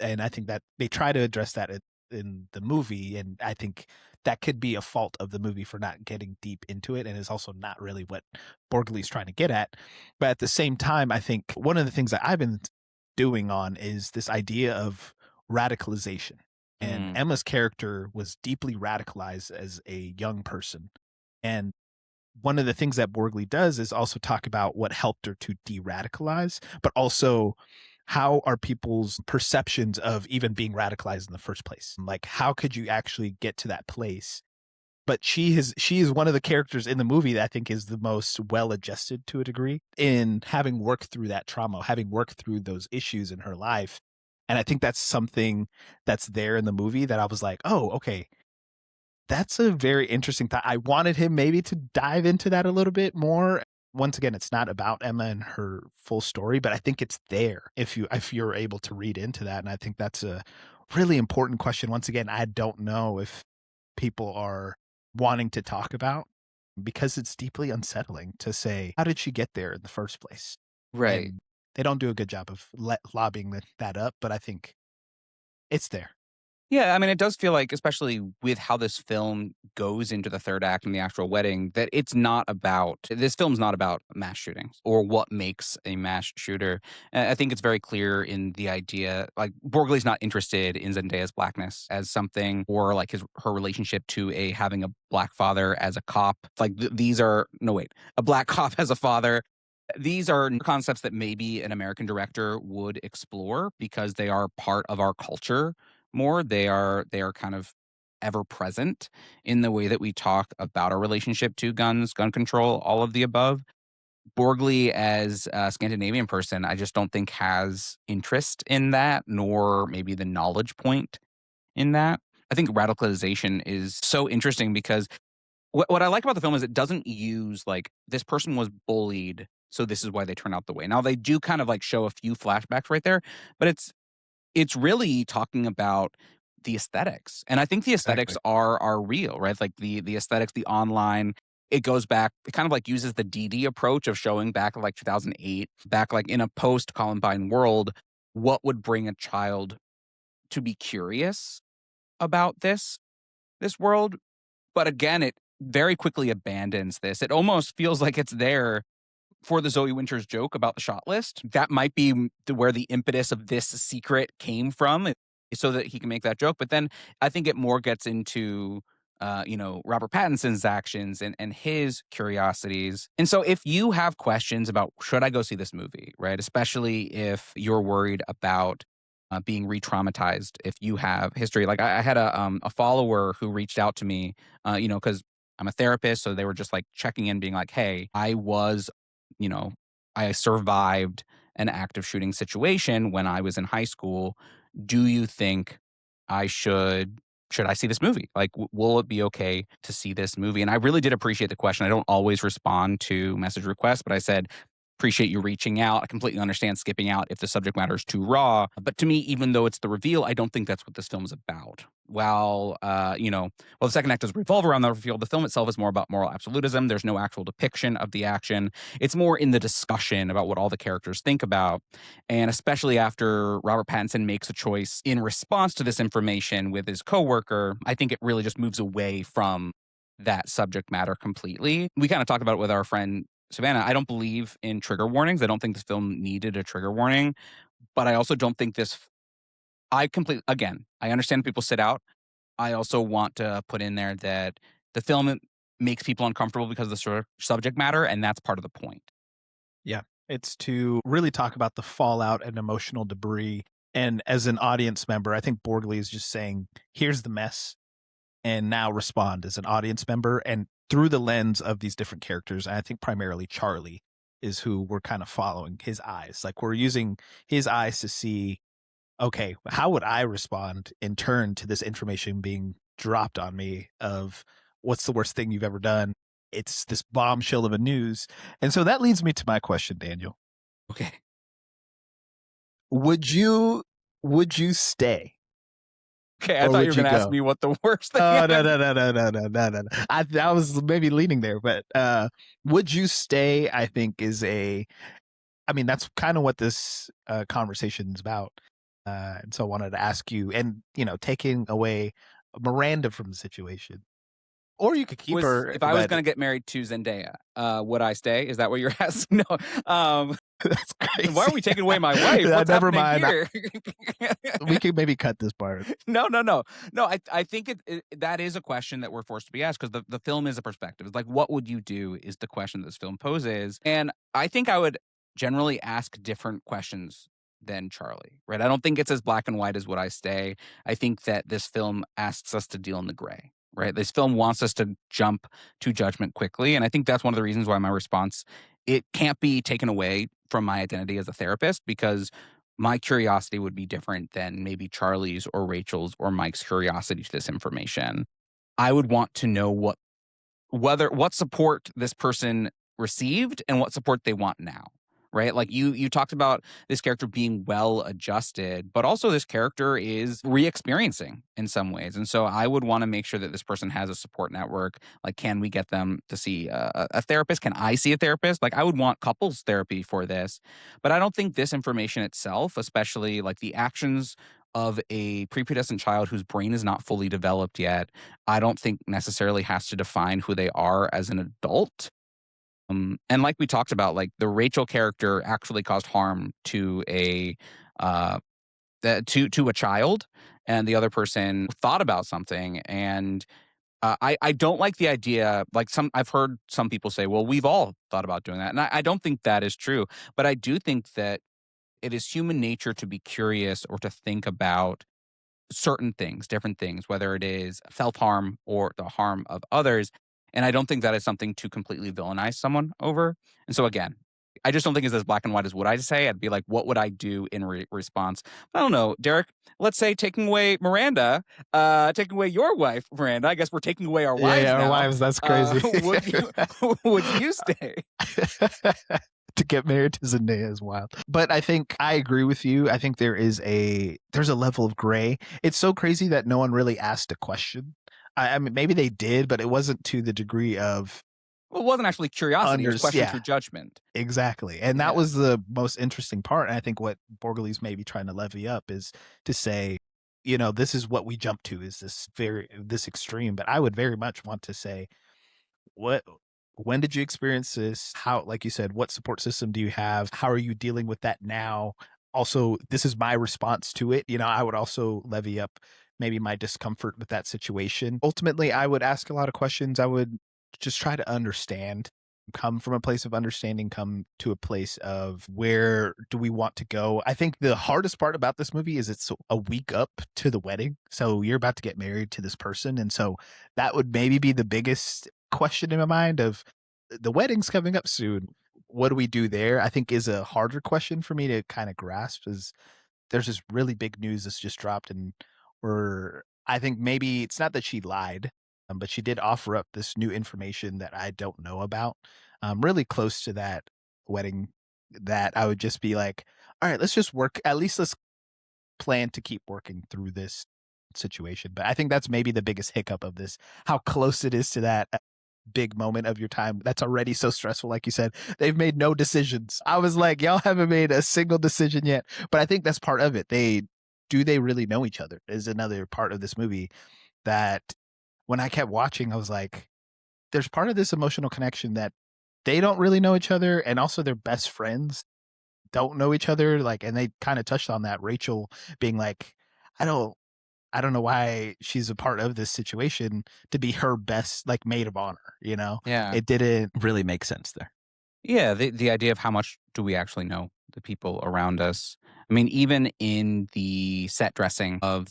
and I think that they try to address that in the movie, and I think that could be a fault of the movie for not getting deep into it, and is also not really what Borgley's trying to get at. But at the same time, I think one of the things that I've been doing on is this idea of radicalization. And Mm, Emma's character was deeply radicalized as a young person. And one of the things that Borgley does is also talk about what helped her to de-radicalize, but also how are people's perceptions of even being radicalized in the first place? Like, how could you actually get to that place? But she is one of the characters in the movie that I think is the most well adjusted to a degree in having worked through that trauma, having worked through those issues in her life. And I think that's something that's there in the movie that I was like, oh, okay, that's a very interesting thought. I wanted him maybe to dive into that a little bit more. Once again, it's not about Emma and her full story, but I think it's there if you're able to read into that. And I think that's a really important question. Once again, I don't know if people are wanting to talk about because it's deeply unsettling to say, how did she get there in the first place? right. And they don't do a good job of lobbying that up, but I think it's there. Yeah, I mean, it does feel like, especially with how this film goes into the third act and the actual wedding, that this film's not about mass shootings or what makes a mass shooter. I think it's very clear in the idea, like, Borgley's not interested in Zendaya's blackness as something, or like her relationship to having a black father as a cop. Like, these are, no, wait, a black cop as a father. These are concepts that maybe an American director would explore because they are part of our culture more. They are kind of ever present in the way that we talk about our relationship to guns, gun control, all of the above. Borgley, as a Scandinavian person, I just don't think has interest in that, nor maybe the knowledge point in that. I think radicalization is so interesting because what I like about the film is it doesn't use, like, this person was bullied, so this is why they turn out the way. Now they do kind of like show a few flashbacks right there, but it's really talking about the aesthetics, and I think the aesthetics Exactly. are real, right? Like, the aesthetics, the online, it goes back, it kind of, like, uses the DD approach of showing back, like, 2008, back, like, in a post-Columbine world, what would bring a child to be curious about this world, but again, it very quickly abandons this. It almost feels like it's there for the Zoe Winters joke about the shot list. That might be where the impetus of this secret came from, so that he can make that joke. But then I think it more gets into, Robert Pattinson's actions and his curiosities. And so if you have questions about should I go see this movie, right? Especially if you're worried about being re-traumatized, if you have history. Like, I had a follower who reached out to me, because I'm a therapist, so they were just like checking in, being like, "Hey, you know, I survived an active shooting situation when I was in high school. Do you think I should I see this movie? Like, will it be okay to see this movie?" And I really did appreciate the question. I don't always respond to message requests, but I said, appreciate you reaching out. I completely understand skipping out if the subject matter is too raw. But to me, even though it's the reveal, I don't think that's what this film is about. Well, the second act does revolve around the reveal. The film itself is more about moral absolutism. There's no actual depiction of the action. It's more in the discussion about what all the characters think about. And especially after Robert Pattinson makes a choice in response to this information with his coworker, I think it really just moves away from that subject matter completely. We kind of talked about it with our friend Savannah. I don't believe in trigger warnings. I don't think this film needed a trigger warning, but I also don't think again, I understand people sit out. I also want to put in there that the film makes people uncomfortable because of the sort of subject matter, and that's part of the point. Yeah. It's to really talk about the fallout and emotional debris. And as an audience member, I think Borgley is just saying, here's the mess, and now respond as an audience member. And through the lens of these different characters, I think primarily Charlie is who we're kind of following his eyes. Like we're using his eyes to see, okay, how would I respond in turn to this information being dropped on me of what's the worst thing you've ever done? It's this bombshell of a news. And so that leads me to my question, Daniel. Okay. Would you Would you stay Okay, I or thought you would were you gonna ask go? me what the worst thing Oh, no, I've no, no, no, no, no, no, no, no. I was maybe leaning there, but, would you stay, I think is a I mean, that's kinda what this, conversation's about, and so I wanted to ask you and, taking away Miranda from the situation, or you could keep was her, if I was but gonna get married to Zendaya, would I stay? Is that what you're asking? No, that's why are crazy. we taking away my wife? What's Never happening mind, here? we could maybe cut this part. No, no, no. No, I think that is a question that we're forced to be asked because the film is a perspective. It's like, what would you do is the question this film poses. And I think I would generally ask different questions than Charlie, right? I don't think it's as black and white as Would I Stay. I think that this film asks us to deal in the gray, right? This film wants us to jump to judgment quickly. And I think that's one of the reasons why my response, it can't be taken away from my identity as a therapist because my curiosity would be different than maybe Charlie's or Rachel's or Mike's curiosity to this information. I would want to know what support this person received and what support they want now. Right? Like you talked about this character being well adjusted, but also this character is re-experiencing in some ways. And so I would want to make sure that this person has a support network. Like, can we get them to see a therapist? Can I see a therapist? Like, I would want couples therapy for this. But I don't think this information itself, especially like the actions of a prepubescent child whose brain is not fully developed yet, I don't think necessarily has to define who they are as an adult. And like we talked about, like the Rachel character actually caused harm to uh, to a child, and the other person thought about something. And I don't like the idea. Like I've heard some people say, "Well, we've all thought about doing that," and I don't think that is true. But I do think that it is human nature to be curious or to think about certain things, different things, whether it is self harm or the harm of others. And I don't think that is something to completely villainize someone over. And so, again, I just don't think it's as black and white as what I say. I'd be like, what would I do in response? I don't know, Derek. Let's say taking away Miranda, taking away your wife, Miranda. I guess we're taking away our Yeah, wives yeah, our now. wives, that's crazy. Would you? Would you stay? To get married to Zendaya is wild. But I think I agree with you. I think there's a level of gray. It's so crazy that no one really asked a question. I mean, maybe they did, but it wasn't to the degree of Well, it wasn't actually curiosity; it was question yeah, through judgment. exactly. And that Yeah. was the most interesting part. And I think what Borgely's maybe trying to levy up is to say, this is what we jump to is this extreme. But I would very much want to say, what when did you experience this? How, like you said, what support system do you have? How are you dealing with that now? Also, this is my response to it. I would also levy up maybe my discomfort with that situation. Ultimately, I would ask a lot of questions. I would just try to understand, come from a place of understanding, come to a place of where do we want to go. I think the hardest part about this movie is it's a week up to the wedding. So you're about to get married to this person. And so that would maybe be the biggest question in my mind of the wedding's coming up soon. What do we do there? I think is a harder question for me to kind of grasp is there's this really big news that's just dropped and I think maybe it's not that she lied, but she did offer up this new information that I don't know about. Really close to that wedding that I would just be like, all right, let's just work. At least let's plan to keep working through this situation. But I think that's maybe the biggest hiccup of this, how close it is to that big moment of your time that's already so stressful. Like you said, they've made no decisions. I was like, y'all haven't made a single decision yet. But I think that's part of it. They really know each other is another part of this movie that when I kept watching, I was like, there's part of this emotional connection that they don't really know each other and also their best friends don't know each other. Like, and they kind of touched on that. Rachel being like, I don't I don't know why she's a part of this situation to be her best like maid of honor. Yeah. It didn't really make sense there. Yeah, the idea of how much do we actually know the people around us. I mean, even in the set dressing of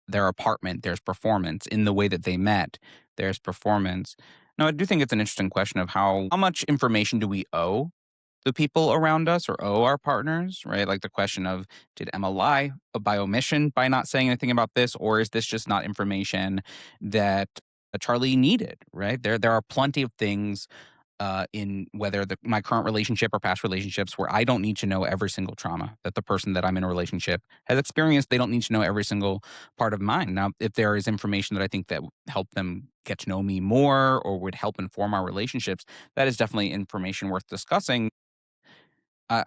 their apartment, there's performance. In the way that they met, there's performance. Now, I do think it's an interesting question of how much information do we owe the people around us or owe our partners, right? Like the question of, did Emma lie by omission by not saying anything about this, or is this just not information that Charlie needed, right? There are plenty of things in whether my current relationship or past relationships, where I don't need to know every single trauma that the person that I'm in a relationship has experienced. They don't need to know every single part of mine. Now, if there is information that I think that would help them get to know me more or would help inform our relationships, that is definitely information worth discussing. Uh,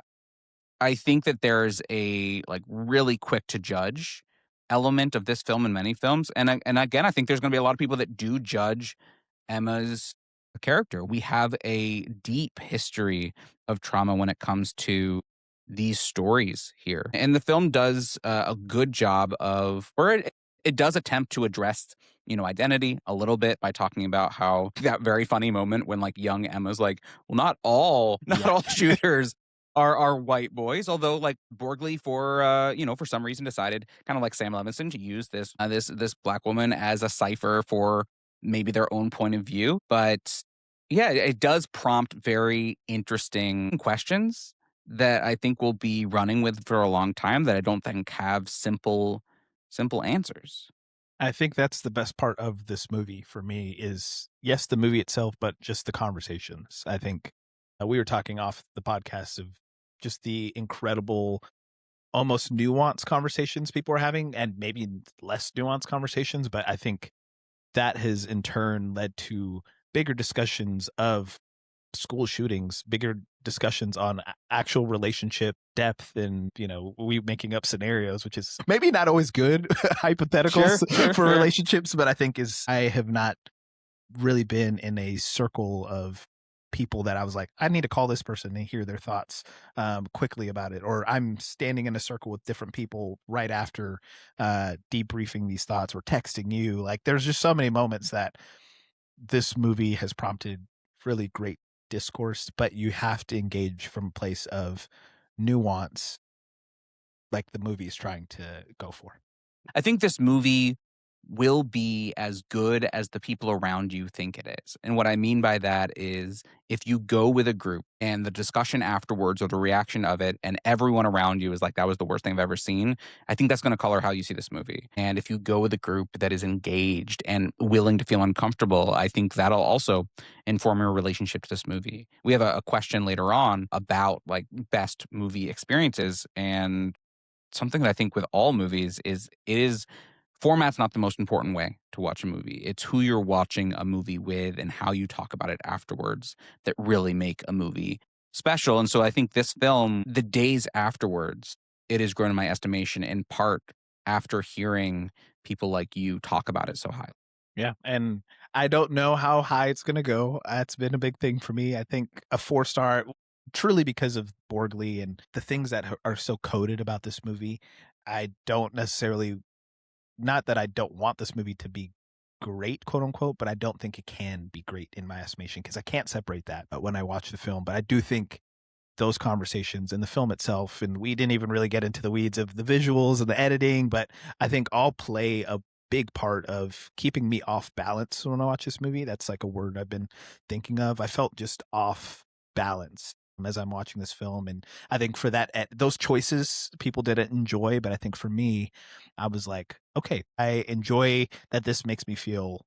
I think that there's a like really quick to judge element of this film and many films, and again, I think there's going to be a lot of people that do judge Emma's character. We have a deep history of trauma when it comes to these stories here. And the film does a good job of, or it does attempt to address, identity a little bit by talking about how that very funny moment when like young Emma's like, well, not all, not Yeah. all shooters are white boys, although like Borgley for some reason decided kind of like Sam Levinson to use this black woman as a cipher for maybe their own point of view. But yeah, it does prompt very interesting questions that I think we'll be running with for a long time that I don't think have simple answers. I think that's the best part of this movie for me is, yes, the movie itself, but just the conversations. I think we were talking off the podcast of just the incredible, almost nuanced conversations people are having, and maybe less nuanced conversations. But I think that has in turn led to bigger discussions of school shootings, bigger discussions on actual relationship depth, and we making up scenarios, which is maybe not always good Sure, hypotheticals sure, for sure. relationships, but I think is I have not really been in a circle of people that I was like, I need to call this person and hear their thoughts quickly about it, or I'm standing in a circle with different people right after debriefing these thoughts or texting you. Like, there's just so many moments that this movie has prompted really great discourse, but you have to engage from a place of nuance, like the movie is trying to go for. I think this movie will be as good as the people around you think it is. And what I mean by that is if you go with a group and the discussion afterwards or the reaction of it, and everyone around you is like, that was the worst thing I've ever seen, I think that's going to color how you see this movie. And if you go with a group that is engaged and willing to feel uncomfortable, I think that'll also inform your relationship to this movie. We have a question later on about like best movie experiences. And something that I think with all movies is it is format's not the most important way to watch a movie. It's who you're watching a movie with and how you talk about it afterwards that really make a movie special. And so I think this film, the days afterwards, it has grown in my estimation in part after hearing people like you talk about it so highly. Yeah, and I don't know how high it's gonna go. That's been a big thing for me. I think a 4 star, truly because of Borgley and the things that are so coded about this movie. I don't necessarily, not that I don't want this movie to be great, quote unquote, but I don't think it can be great in my estimation because I can't separate that when I watch the film. But I do think those conversations and the film itself, and we didn't even really get into the weeds of the visuals and the editing, but I think all play a big part of keeping me off balance when I watch this movie. That's like a word I've been thinking of. I felt just off balance as I'm watching this film, and I think for that, those choices people didn't enjoy, but I think for me, I was like, okay, I enjoy that this makes me feel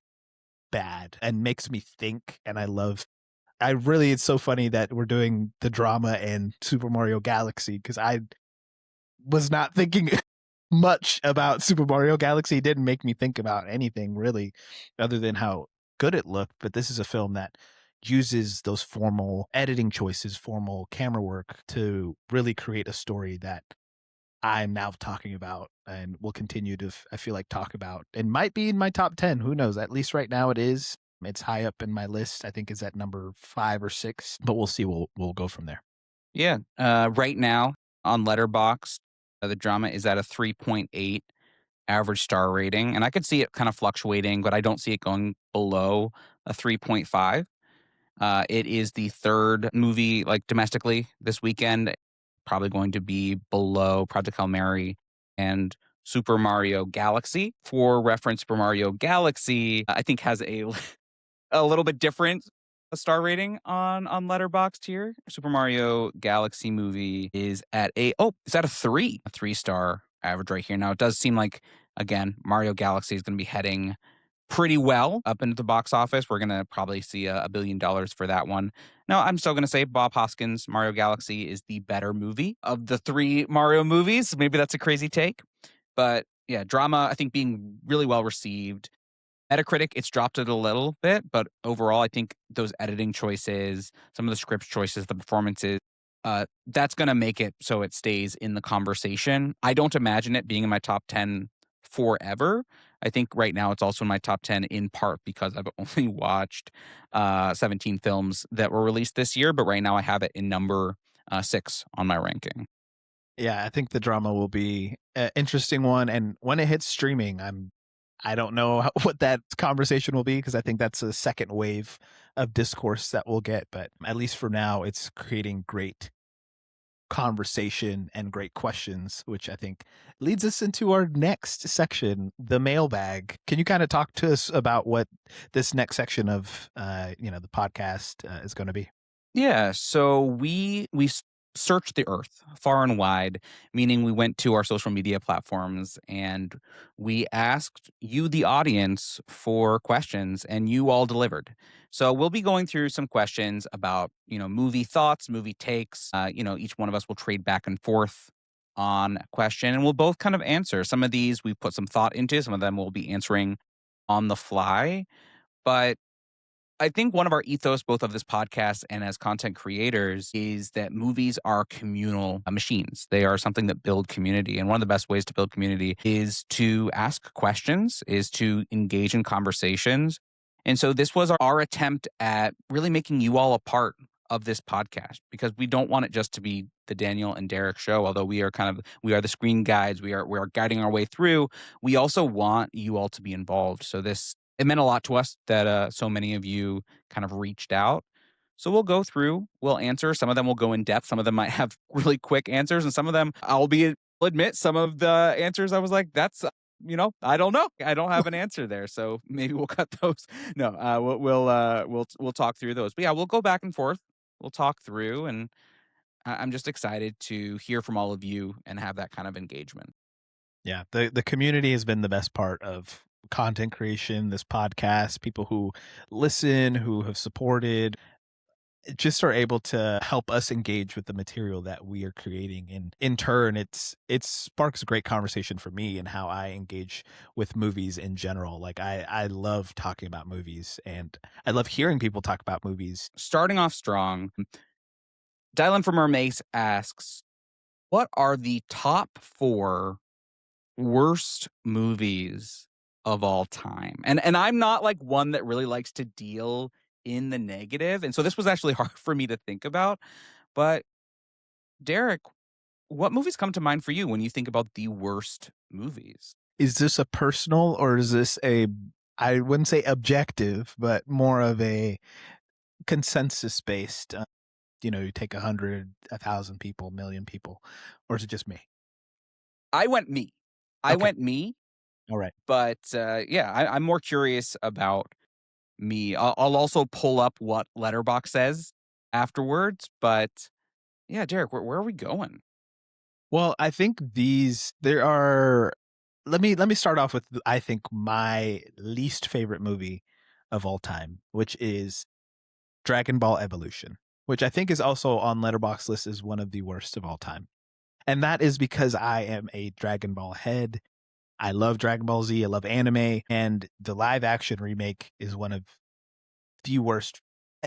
bad and makes me think, and I really, it's so funny that we're doing the drama in Super Mario Galaxy because I was not thinking much about Super Mario Galaxy. It didn't make me think about anything really other than how good it looked. But this is a film that uses those formal editing choices, formal camera work to really create a story that I'm now talking about and will continue to, I feel like, talk about and might be in my top 10. Who knows? At least right now it is. It's high up in my list. I think is at number 5 or 6, but we'll see. We'll go from there. Yeah. Right now on Letterboxd, the drama is at a 3.8 average star rating. And I could see it kind of fluctuating, but I don't see it going below a 3.5. It is the third movie, like domestically this weekend, probably going to be below Project Hail Mary and Super Mario Galaxy. For reference, Super Mario Galaxy, I think has a little bit different a star rating on Letterboxd here. Super Mario Galaxy movie is at it's at a 3-star average right here. Now it does seem like again Mario Galaxy is going to be heading pretty well up into the box office. We're gonna probably see $1 billion for that one. No, I'm still gonna say Bob Hoskins' Mario Galaxy is the better movie of the 3 Mario movies. Maybe that's a crazy take, but yeah, drama, I think being really well received. Metacritic, it's dropped it a little bit, but overall, I think those editing choices, some of the script choices, the performances, that's gonna make it so it stays in the conversation. I don't imagine it being in my top 10 forever. I think right now it's also in my top 10 in part because I've only watched 17 films that were released this year, but right now I have it in number 6 on my ranking. Yeah, I think the drama will be an interesting one, and when it hits streaming, I don't know what that conversation will be because I think that's a second wave of discourse that we'll get, but at least for now, it's creating great conversation and great questions, which I think leads us into our next section, the mailbag. Can you kind of talk to us about what this next section of the podcast is going to be? Yeah, so we searched the earth far and wide, meaning we went to our social media platforms and we asked you, the audience, for questions, and you all delivered. So we'll be going through some questions about movie thoughts, movie takes. Each one of us will trade back and forth on a question, and we'll both kind of answer. Some of these we put some thought into. Some of them we'll be answering on the fly, but I think one of our ethos, both of this podcast and as content creators, is that movies are communal machines. They are something that build community. And one of the best ways to build community is to ask questions, is to engage in conversations. And so this was our attempt at really making you all a part of this podcast because we don't want it just to be the Daniel and Derek show, although we are the screen guides, we are guiding our way through. We also want you all to be involved. So this it meant a lot to us that so many of you kind of reached out. So we'll go through, we'll answer. Some of them will go in depth. Some of them might have really quick answers, and some of them I'll admit some of the answers I was like, that's I don't know. I don't have an answer there. So maybe we'll cut those. No, we'll talk through those. But yeah, we'll go back and forth. We'll talk through, and I'm just excited to hear from all of you and have that kind of engagement. Yeah, the community has been the best part of content creation, this podcast, people who listen, who have supported, just are able to help us engage with the material that we are creating. And in turn, it sparks a great conversation for me and how I engage with movies in general. Like I love talking about movies and I love hearing people talk about movies. Starting off strong, Dylan from Mermace asks, what are the top 4 worst movies of all time? And I'm not like one that really likes to deal in the negative, and so this was actually hard for me to think about. But Derek, what movies come to mind for you when you think about the worst movies? Is this a personal or is this a, I wouldn't say objective, but more of a consensus based? You take 100, 1,000 people, million people, or is it just me? I went me. I Okay, went me, all right. but yeah, I'm more curious about me. I'll also pull up what Letterbox says afterwards, but yeah, Derek, where are we going? Well, I think there are. Let me start off with I think my least favorite movie of all time, which is Dragon Ball Evolution, which I think is also on Letterboxd list as one of the worst of all time. And that is because I am a Dragon Ball head. I love Dragon Ball Z. I love anime, and the live action remake is one of the worst.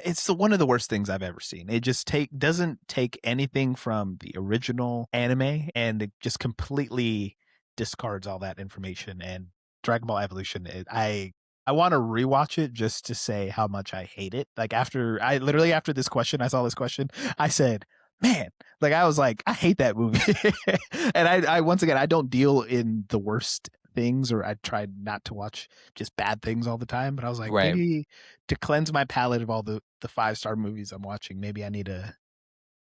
It's one of the worst things I've ever seen. It just doesn't take anything from the original anime, and it just completely discards all that information. And Dragon Ball Evolution, I want to rewatch it just to say how much I hate it. Like after this question, I saw this question, I said, "Man," like I was like, "I hate that movie." And I once again, I don't deal in the worst things, or I try not to watch just bad things all the time. But I was like, Right. maybe to cleanse my palate of all the 5-star movies I'm watching, maybe I need to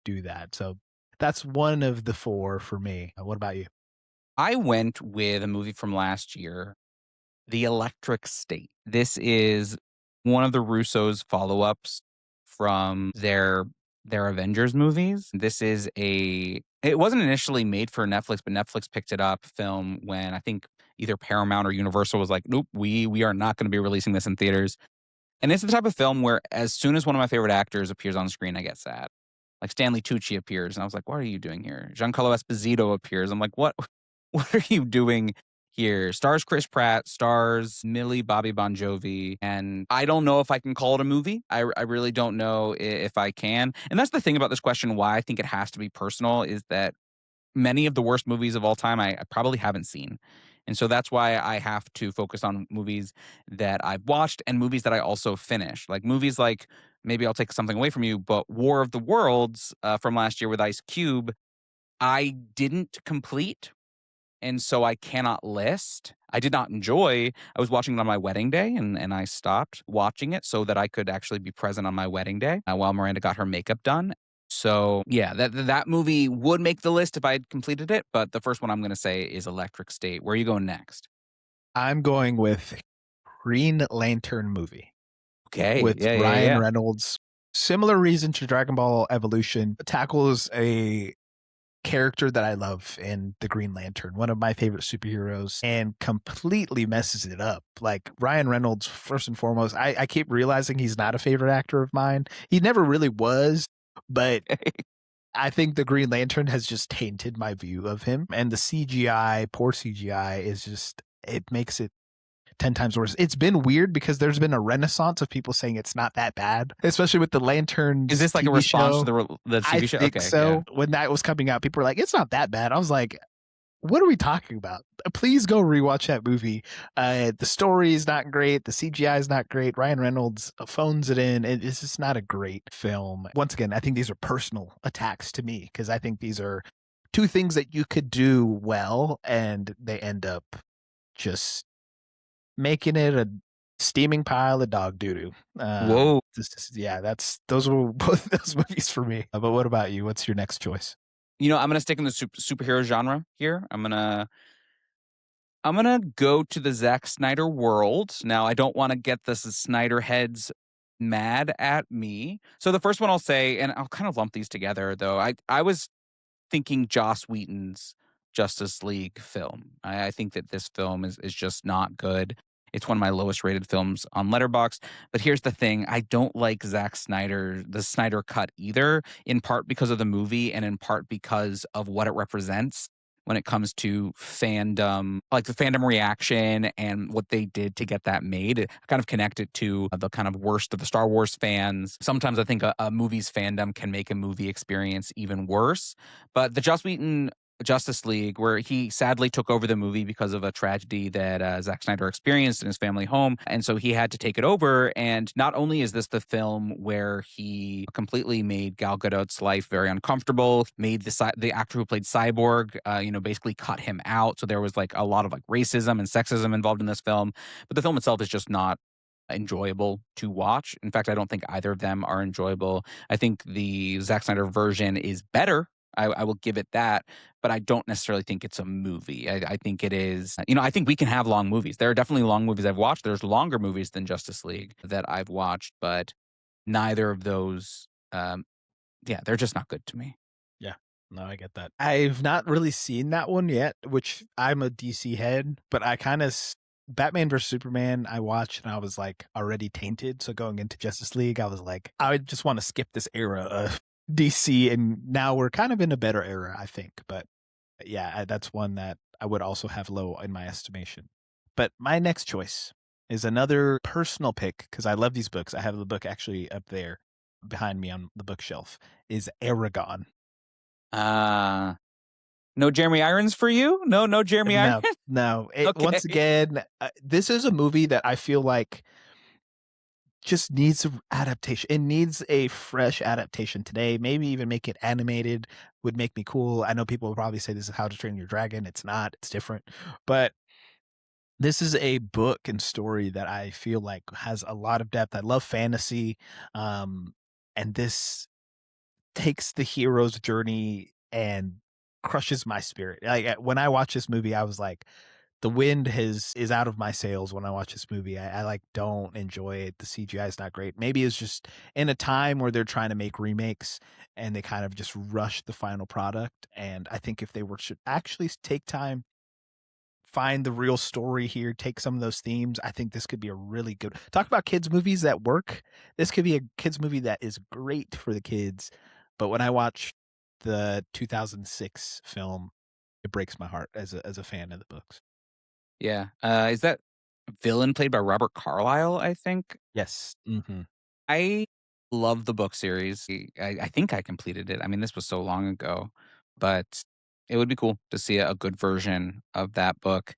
do that. So that's one of the 4 for me. What about you? I went with a movie from last year, The Electric State. This is one of the Russo's follow-ups from their Avengers movies. This is it wasn't initially made for Netflix, but Netflix picked it up film when I think either Paramount or Universal was like, "Nope, we are not gonna be releasing this in theaters." And it's the type of film where as soon as one of my favorite actors appears on screen, I get sad. Like Stanley Tucci appears, and I was like, "What are you doing here?" Giancarlo Esposito appears. I'm like, "What what are you doing here?" Stars Chris Pratt, stars Millie Bobby Bon Jovi, and I don't know if I can call it a movie. I really don't know if I can. And that's the thing about this question, why I think it has to be personal, is that many of the worst movies of all time I probably haven't seen. And so that's why I have to focus on movies that I've watched and movies that I also finished. Like movies like, maybe I'll take something away from you, but War of the Worlds from last year with Ice Cube, I didn't complete. And so I cannot list. I did not enjoy. I was watching it on my wedding day, and I stopped watching it so that I could actually be present on my wedding day while Miranda got her makeup done. So yeah, that movie would make the list if I had completed it. But the first one I'm going to say is Electric State. Where are you going next? I'm going with Green Lantern movie Okay, with yeah, yeah, Ryan yeah. Reynolds. Similar reason to Dragon Ball Evolution, tackles a character that I love in the Green Lantern, one of my favorite superheroes, and completely messes it up. Like Ryan Reynolds, first and foremost, I keep realizing he's not a favorite actor of mine. He never really was, but I think the Green Lantern has just tainted my view of him. And the CGI, poor CGI, is just, it makes it 10 times worse. It's been weird because there's been a renaissance of people saying it's not that bad, especially with the Is Lanterns this like a TV response to show. the I TV show? think Okay, yeah. so. When that was coming out, people were like, it's not that bad. I was like, what are we talking about? Please go rewatch that movie. The story is not great. The CGI is not great. Ryan Reynolds phones it in. It's just not a great film. Once again, I think these are personal attacks to me because I think these are two things that you could do well, and they end up just making it a steaming pile of dog doo doo. Whoa. Yeah, those were both those movies for me. But what about you? What's your next choice? I'm gonna stick in the superhero genre here. I'm gonna go to the Zack Snyder world. Now, I don't want to get the Snyder heads mad at me. So the first one I'll say, and I'll kind of lump these together, though. I was thinking Joss Whedon's Justice League film. I think that this film is just not good. It's one of my lowest rated films on Letterboxd. But here's the thing: I don't like the Snyder cut either. In part because of the movie, and in part because of what it represents when it comes to fandom, like the fandom reaction and what they did to get that made. I kind of connect it to the kind of worst of the Star Wars fans. Sometimes I think a movie's fandom can make a movie experience even worse. But the Joss Whedon Justice League, where he sadly took over the movie because of a tragedy that Zack Snyder experienced in his family home. And so he had to take it over. And not only is this the film where he completely made Gal Gadot's life very uncomfortable, made the actor who played Cyborg, basically cut him out. So there was like a lot of like racism and sexism involved in this film. But the film itself is just not enjoyable to watch. In fact, I don't think either of them are enjoyable. I think the Zack Snyder version is better. I will give it that, but I don't necessarily think it's a movie. I think it is, I think we can have long movies. There are definitely long movies I've watched. There's longer movies than Justice League that I've watched, but neither of those, yeah, they're just not good to me. Yeah. No, I get that. I've not really seen that one yet, which I'm a DC head, but I kind of Batman vs Superman I watched and I was like already tainted. So going into Justice League, I was like, I just want to skip this era of DC, and now we're kind of in a better era, I think. But yeah, that's one that I would also have low in my estimation. But my next choice is another personal pick because I love these books. I have the book actually up there behind me on the bookshelf. Is Aragon. Uh, no Jeremy Irons for you? No Jeremy Irons? No, no. Okay. Once again, this is a movie that I feel like just needs a adaptation. It needs a fresh adaptation today. Maybe even make it animated would make me cool. I know people will probably say this is How to Train Your Dragon. It's not. It's different. But this is a book and story that I feel like has a lot of depth. I love fantasy, um, and this takes the hero's journey and crushes my spirit. Like when I watch this movie, I was like, the wind has is out of my sails when I watch this movie. I like don't enjoy it. The CGI is not great. Maybe it's just in a time where they're trying to make remakes and they kind of just rush the final product. And I think if they were should actually take time find the real story here, take some of those themes. I think this could be a really good talk about kids movies that work. This could be a kids movie that is great for the kids. But when I watch the 2006 film, it breaks my heart as a fan of the books. Yeah. Is that villain played by Robert Carlyle, I think? Yes. Mhm. I love the book series. I think I completed it. I mean, this was so long ago, but it would be cool to see a good version of that book.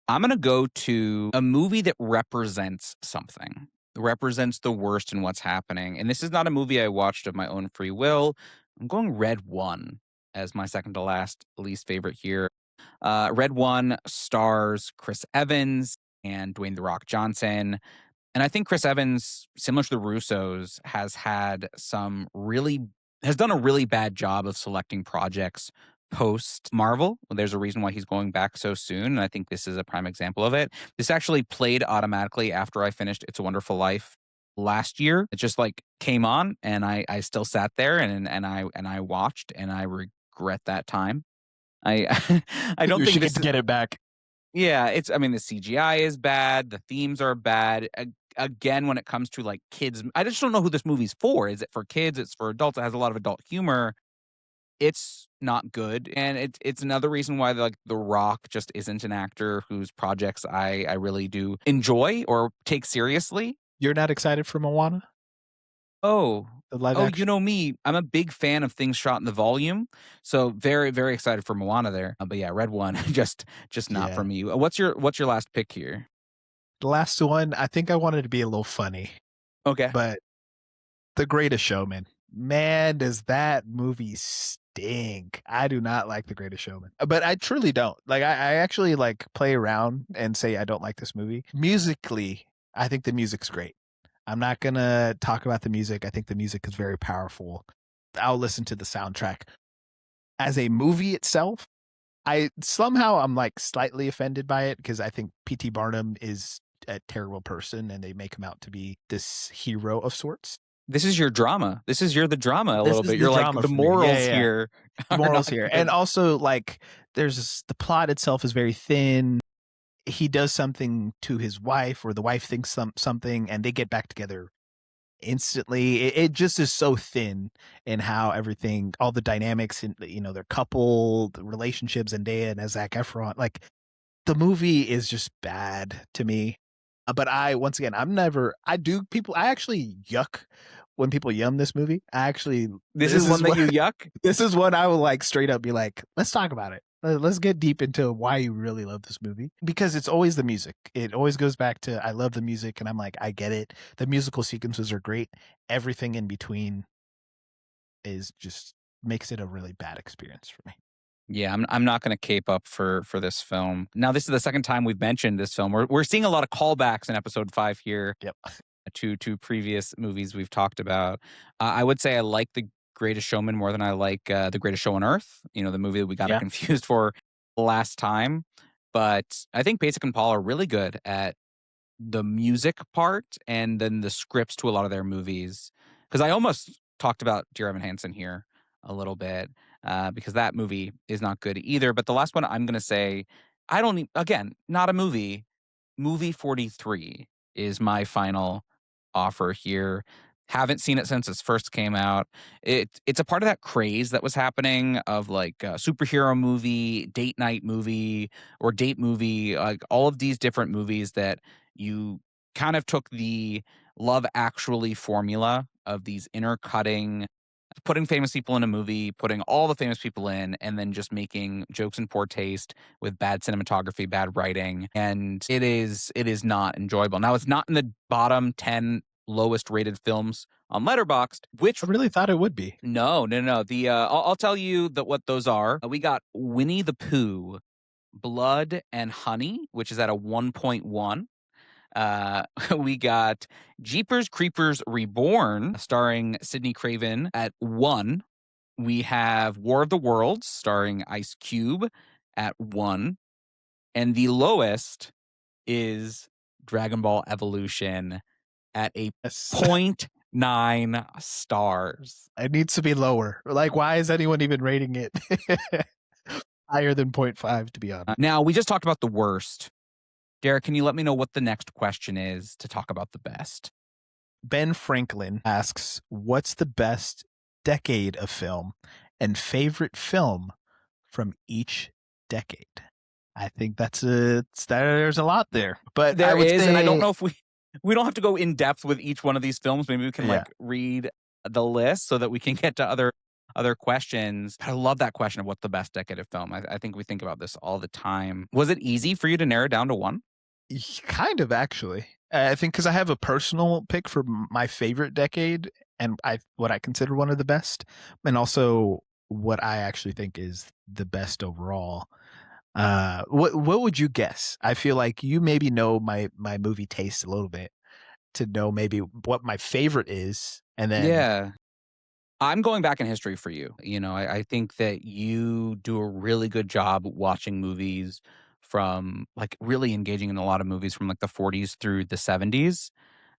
I'm gonna go to a movie that represents something, represents the worst in what's happening, and this is not a movie I watched of my own free will. I'm going Red One as my second to last least favorite here. Red One stars Chris Evans and Dwayne The Rock Johnson. And I think Chris Evans, similar to the Russos, has done a really bad job of selecting projects post Marvel. There's a reason why he's going back so soon, and I think this is a prime example of it. This actually played automatically after I finished It's a Wonderful Life last year. It just like came on, and I still sat there and I watched, and I regret that time. I I don't We think should this is get it back. yeah, I mean, the CGI is bad, the themes are bad. Again, when it comes to, like, kids I just don't know who this movie's for. Is it for kids? It's for adults. It has a lot of adult humor. It's not good, and it's another reason why, like, The Rock just isn't an actor whose projects I really do enjoy or take seriously. You're not excited for Moana, Oh. the live Oh, you action? know me, I'm a big fan of things shot in the volume, so very, very excited for Moana there. But yeah, Red One, just not for Yeah. me. What's your last pick here? The last one, I think I wanted to be a little funny, Okay. but The Greatest Showman. Man, does that movie stink. I do not like The Greatest Showman, but I truly don't. Like, I actually, like, play around and say I don't like this movie. Musically, I think the music's great. I'm not gonna talk about the music. I think the music is very powerful. I'll listen to the soundtrack. As a movie itself, I'm, like, slightly offended by it because I think P.T. Barnum is a terrible person, and they make him out to be this hero of sorts. This is your drama. The drama a This little is bit. the You're like, drama the for me. Yeah, morals yeah, yeah. here The are morals not here. And good. also, like, the plot itself is very thin. He does something to his wife, or the wife thinks something, and they get back together instantly. It just is so thin in how everything, all the dynamics, and their couple, the relationships, and Zendaya and Zac Efron. Like, the movie is just bad to me. But once again, I actually yuck when people yum this movie. This is one that you yuck? this is one I will, like, straight up be like, let's talk about it. Let's get deep into why you really love this movie, because it's always the music. It always goes back to, I love the music, and I'm like, I get it. The musical sequences are great. Everything in between is just makes it a really bad experience for me. Yeah, I'm not gonna cape up for this film. Now, this is the second time we've mentioned this film. We're seeing a lot of callbacks in episode 5 here Yep. to previous movies we've talked about. I would say I like The Greatest Showman more than I like, The Greatest Show on Earth, the movie that we got it Yeah. confused for last time. But I think Basic and Paul are really good at the music part and then the scripts to a lot of their movies. Because I almost talked about Dear Evan Hansen here a little bit, because that movie is not good either. But the last one I'm going to say, I don't, again, not a movie. Movie 43 is my final offer here. Haven't seen it since it first came out. It's a part of that craze that was happening of like superhero movie, date night movie, or date movie, like all of these different movies that you kind of took the Love Actually formula of these intercutting, putting famous people in a movie, putting all the famous people in, and then just making jokes in poor taste with bad cinematography, bad writing, and it is not enjoyable. Now, it's not in the bottom 10 lowest rated films on Letterboxd, which I really thought it would be. no, no, no. I'll tell you that what those are. We got Winnie the Pooh, Blood and Honey, which is at a 1.1. We got Jeepers Creepers Reborn, starring Sidney Craven at 1. We have War of the Worlds, starring Ice Cube at 1. And the lowest is Dragon Ball Evolution at a Yes. point 0.9 stars. It needs to be lower. Like, why is anyone even rating it? higher than point 0.5, to be honest. Now, we just talked about the worst. Derek, can you let me know what the next question is to talk about the best? Ben Franklin asks, "What's the best decade of film and favorite film from each decade?" I think there's a lot there, but I There would is, and I don't say, know if we don't have to go in depth with each one of these films. Maybe we can yeah, like read the list so that we can get to other questions. I love that question of what's the best decade of film. I think we think about this all the time. Was it easy for you to narrow down to one? kind of actually. I think because I have a personal pick for my favorite decade and what I consider one of the best, and also what I actually think is the best overall. What would you guess? I feel like you maybe know my movie taste a little bit to know maybe what my favorite is, and then Yeah. I'm going back in history for you. I think that you do a really good job watching movies from like really engaging in a lot of movies from like the 40s through the 70s.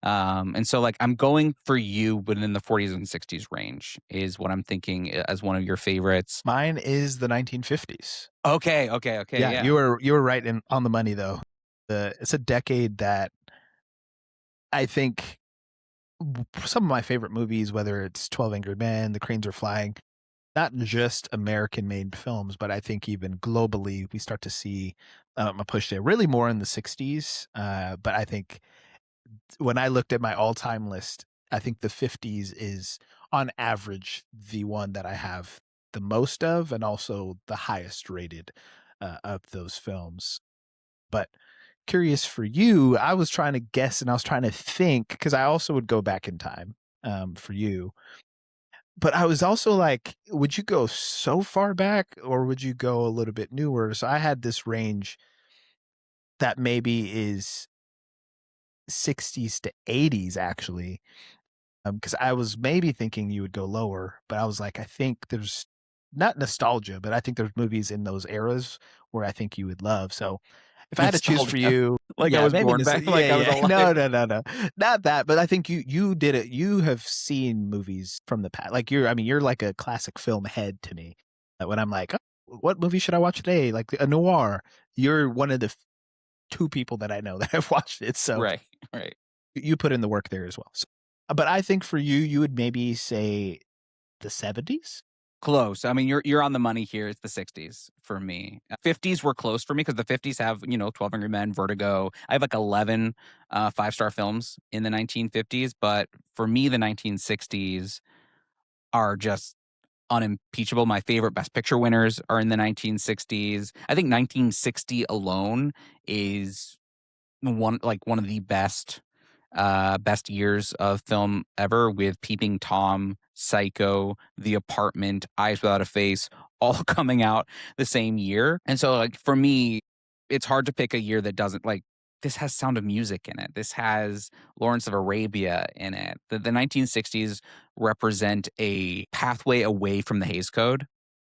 And so like I'm going for you, but in the 40s and 60s range is what I'm thinking as one of your favorites. mine is the 1950s. Okay, okay, okay, Yeah, yeah. you were right in on the money though. It's a decade that I think some of my favorite movies, whether it's 12 Angry Men, The Cranes Are Flying, not just American made films, but I think even globally we start to see a push there. Really more in the 60s, but I think when I looked at my all-time list, I think the 50s is on average the one that I have the most of and also the highest rated of those films. But curious for you, I was trying to guess and I was trying to think because I also would go back in time for you. But I was also like, would you go so far back or would you go a little bit newer? So I had this range that maybe is 60s to 80s actually. Because I was maybe thinking you would go lower, but I was like, I think there's not nostalgia, but I think there's movies in those eras where I think you would love. So if I had to choose for Nostalgia. you, Like I yeah, was maybe born back, yeah, like I was yeah. alive. No, no, no, no. Not that, but I think you did it. You have seen movies from the past. Like I mean, you're like a classic film head to me. When I'm like, oh, what movie should I watch today? Like a noir. You're one of the two people that I know that have watched it. So Right, right. you put in the work there as well. So, but I think for you, you would maybe say the 70s? Close. I mean, you're on the money here. It's the 60s for me. 50s were close for me because the 50s have, 12 Angry Men, Vertigo. I have like 11 five-star films in the 1950s, but for me, the 1960s are just unimpeachable. My favorite Best Picture winners are in the 1960s. I think 1960 alone is one of the best years of film ever with Peeping Tom, Psycho, The Apartment, Eyes Without a Face, all coming out the same year. And so like for me, it's hard to pick a year that doesn't like this has Sound of Music in it. This has Lawrence of Arabia in it. The 1960s represent a pathway away from the Hays Code.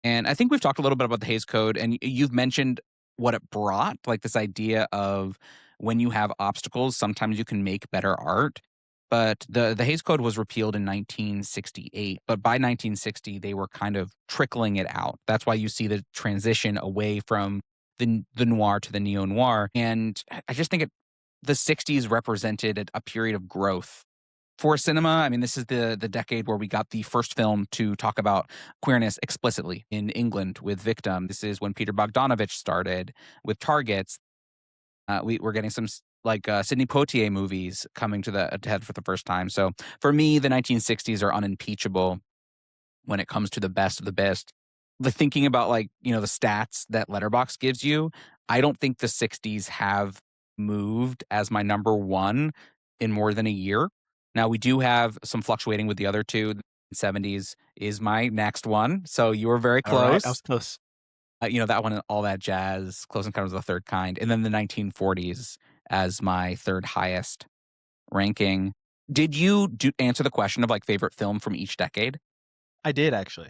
And I think we've talked a little bit about the Hays Code, and you've mentioned what it brought, like this idea of when you have obstacles, sometimes you can make better art. But the Hays Code was repealed in 1968, but by 1960 they were kind of trickling it out. That's why you see the transition away from the noir to the neo noir, and I just think the 60s represented a period of growth for cinema. I mean, this is the decade where we got the first film to talk about queerness explicitly in England with Victim. This is when Peter Bogdanovich started with Targets. We're getting some like Sidney Poitier movies coming to the head for the first time. So for me, the 1960s are unimpeachable when it comes to the best of the best. The thinking about like the stats that Letterbox gives you, I don't think the 60s have moved as my number one in more than a year. Now we do have some fluctuating with the other two. The 70s is my next one, so you were very All right, I close. was close. That one and All That Jazz, Close Encounters of the Third Kind, and then the 1940s as my third highest ranking. Did you answer the question of like favorite film from each decade? I did actually.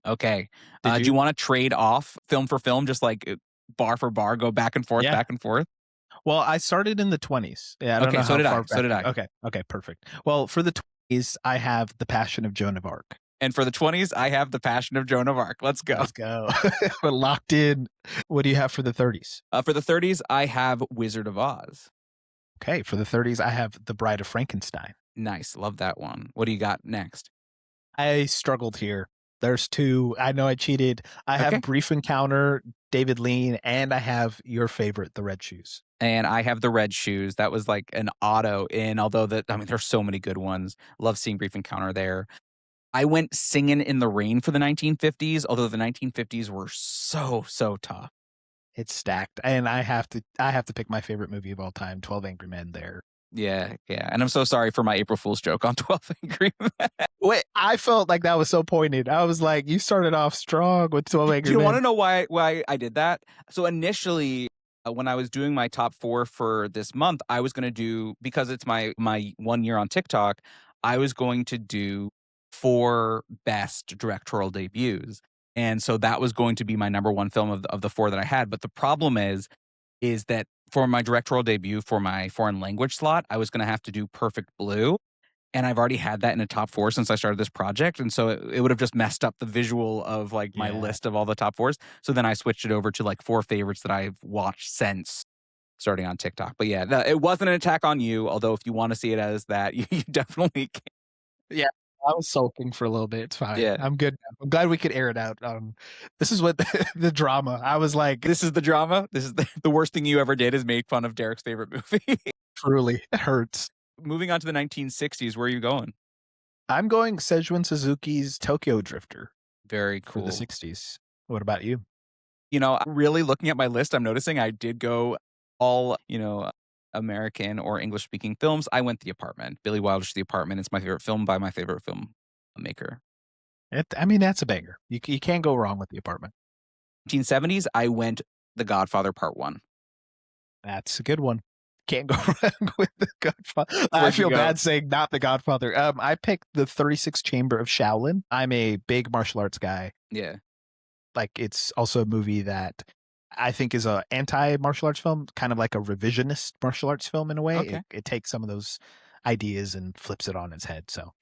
Okay. Did Do you you? want to trade off film for film, just like bar for bar, go Yeah. back and forth? Well, I started in the 20s. Yeah, I don't Okay, know so how did I. far So back did you I. okay, okay, perfect. Well, for the 20s, I have The Passion of Joan of Arc. And for the 20s, I have The Passion of Joan of Arc. Let's go. Let's go. We're locked in. What do you have for the 30s? For the 30s, I have Wizard of Oz. Okay, for the 30s, I have The Bride of Frankenstein. Nice. Love that one. What do you got next? I struggled here. There's two. I know I cheated. I have Okay. Brief Encounter, David Lean, and I have your favorite, The Red Shoes. And I have The Red Shoes. That was like an auto in, although I mean, there's so many good ones. Love seeing Brief Encounter there. I went Singin' in the Rain for the 1950s, although the 1950s were so, so tough. It's stacked, and I have to pick my favorite movie of all time, 12 Angry Men there. Yeah, yeah. And I'm so sorry for my April Fool's joke on 12 Angry Men. Wait, I felt like that was so pointed. I was like, you started off strong with 12 Do Angry you want Men. to know why I did that? So initially, when I was doing my top 4 for this month, I was going to do, because it's my 1 year on TikTok, I was going to do 4 best directorial debuts. And so that was going to be my number 1 film of the 4 that I had. But the problem is that for my directorial debut for my foreign language slot, I was going to have to do Perfect Blue. And I've already had that in a top 4 since I started this project, and so it would have just messed up the visual of, like, my Yeah. list of all the top 4s, so then I switched it over to, like, 4 favorites that I've watched since starting on TikTok, but yeah, it wasn't an attack on you, although if you wanna see it as that, you definitely can. Yeah. I was sulking for a little bit. It's fine. Yeah. I'm good now. I'm glad we could air it out. This is what the drama. I was like, This is the drama. This is the worst thing you ever did is make fun of Derek's favorite movie. truly, it hurts. Moving on to the 1960s, where are you going? I'm going Sejuan Suzuki's Tokyo Drifter Very for the cool. 60s. What about you? Really looking at my list, I'm noticing I did go all, American or English speaking films. I went The Apartment. Billy Wilder's The Apartment. It's my favorite film by my favorite filmmaker. I mean, that's a banger. You can't go wrong with The Apartment. 1970s, I went The Godfather Part 1. That's a good one. Can't go wrong with The Godfather. I Where'd you feel go? bad saying not The Godfather. I picked the 36th Chamber of Shaolin. I'm a big martial arts guy. Yeah. Like, it's also a movie that I think is a anti-martial arts film, kind of like a revisionist martial arts film in a way. Okay. It takes some of those ideas and flips it on its head. So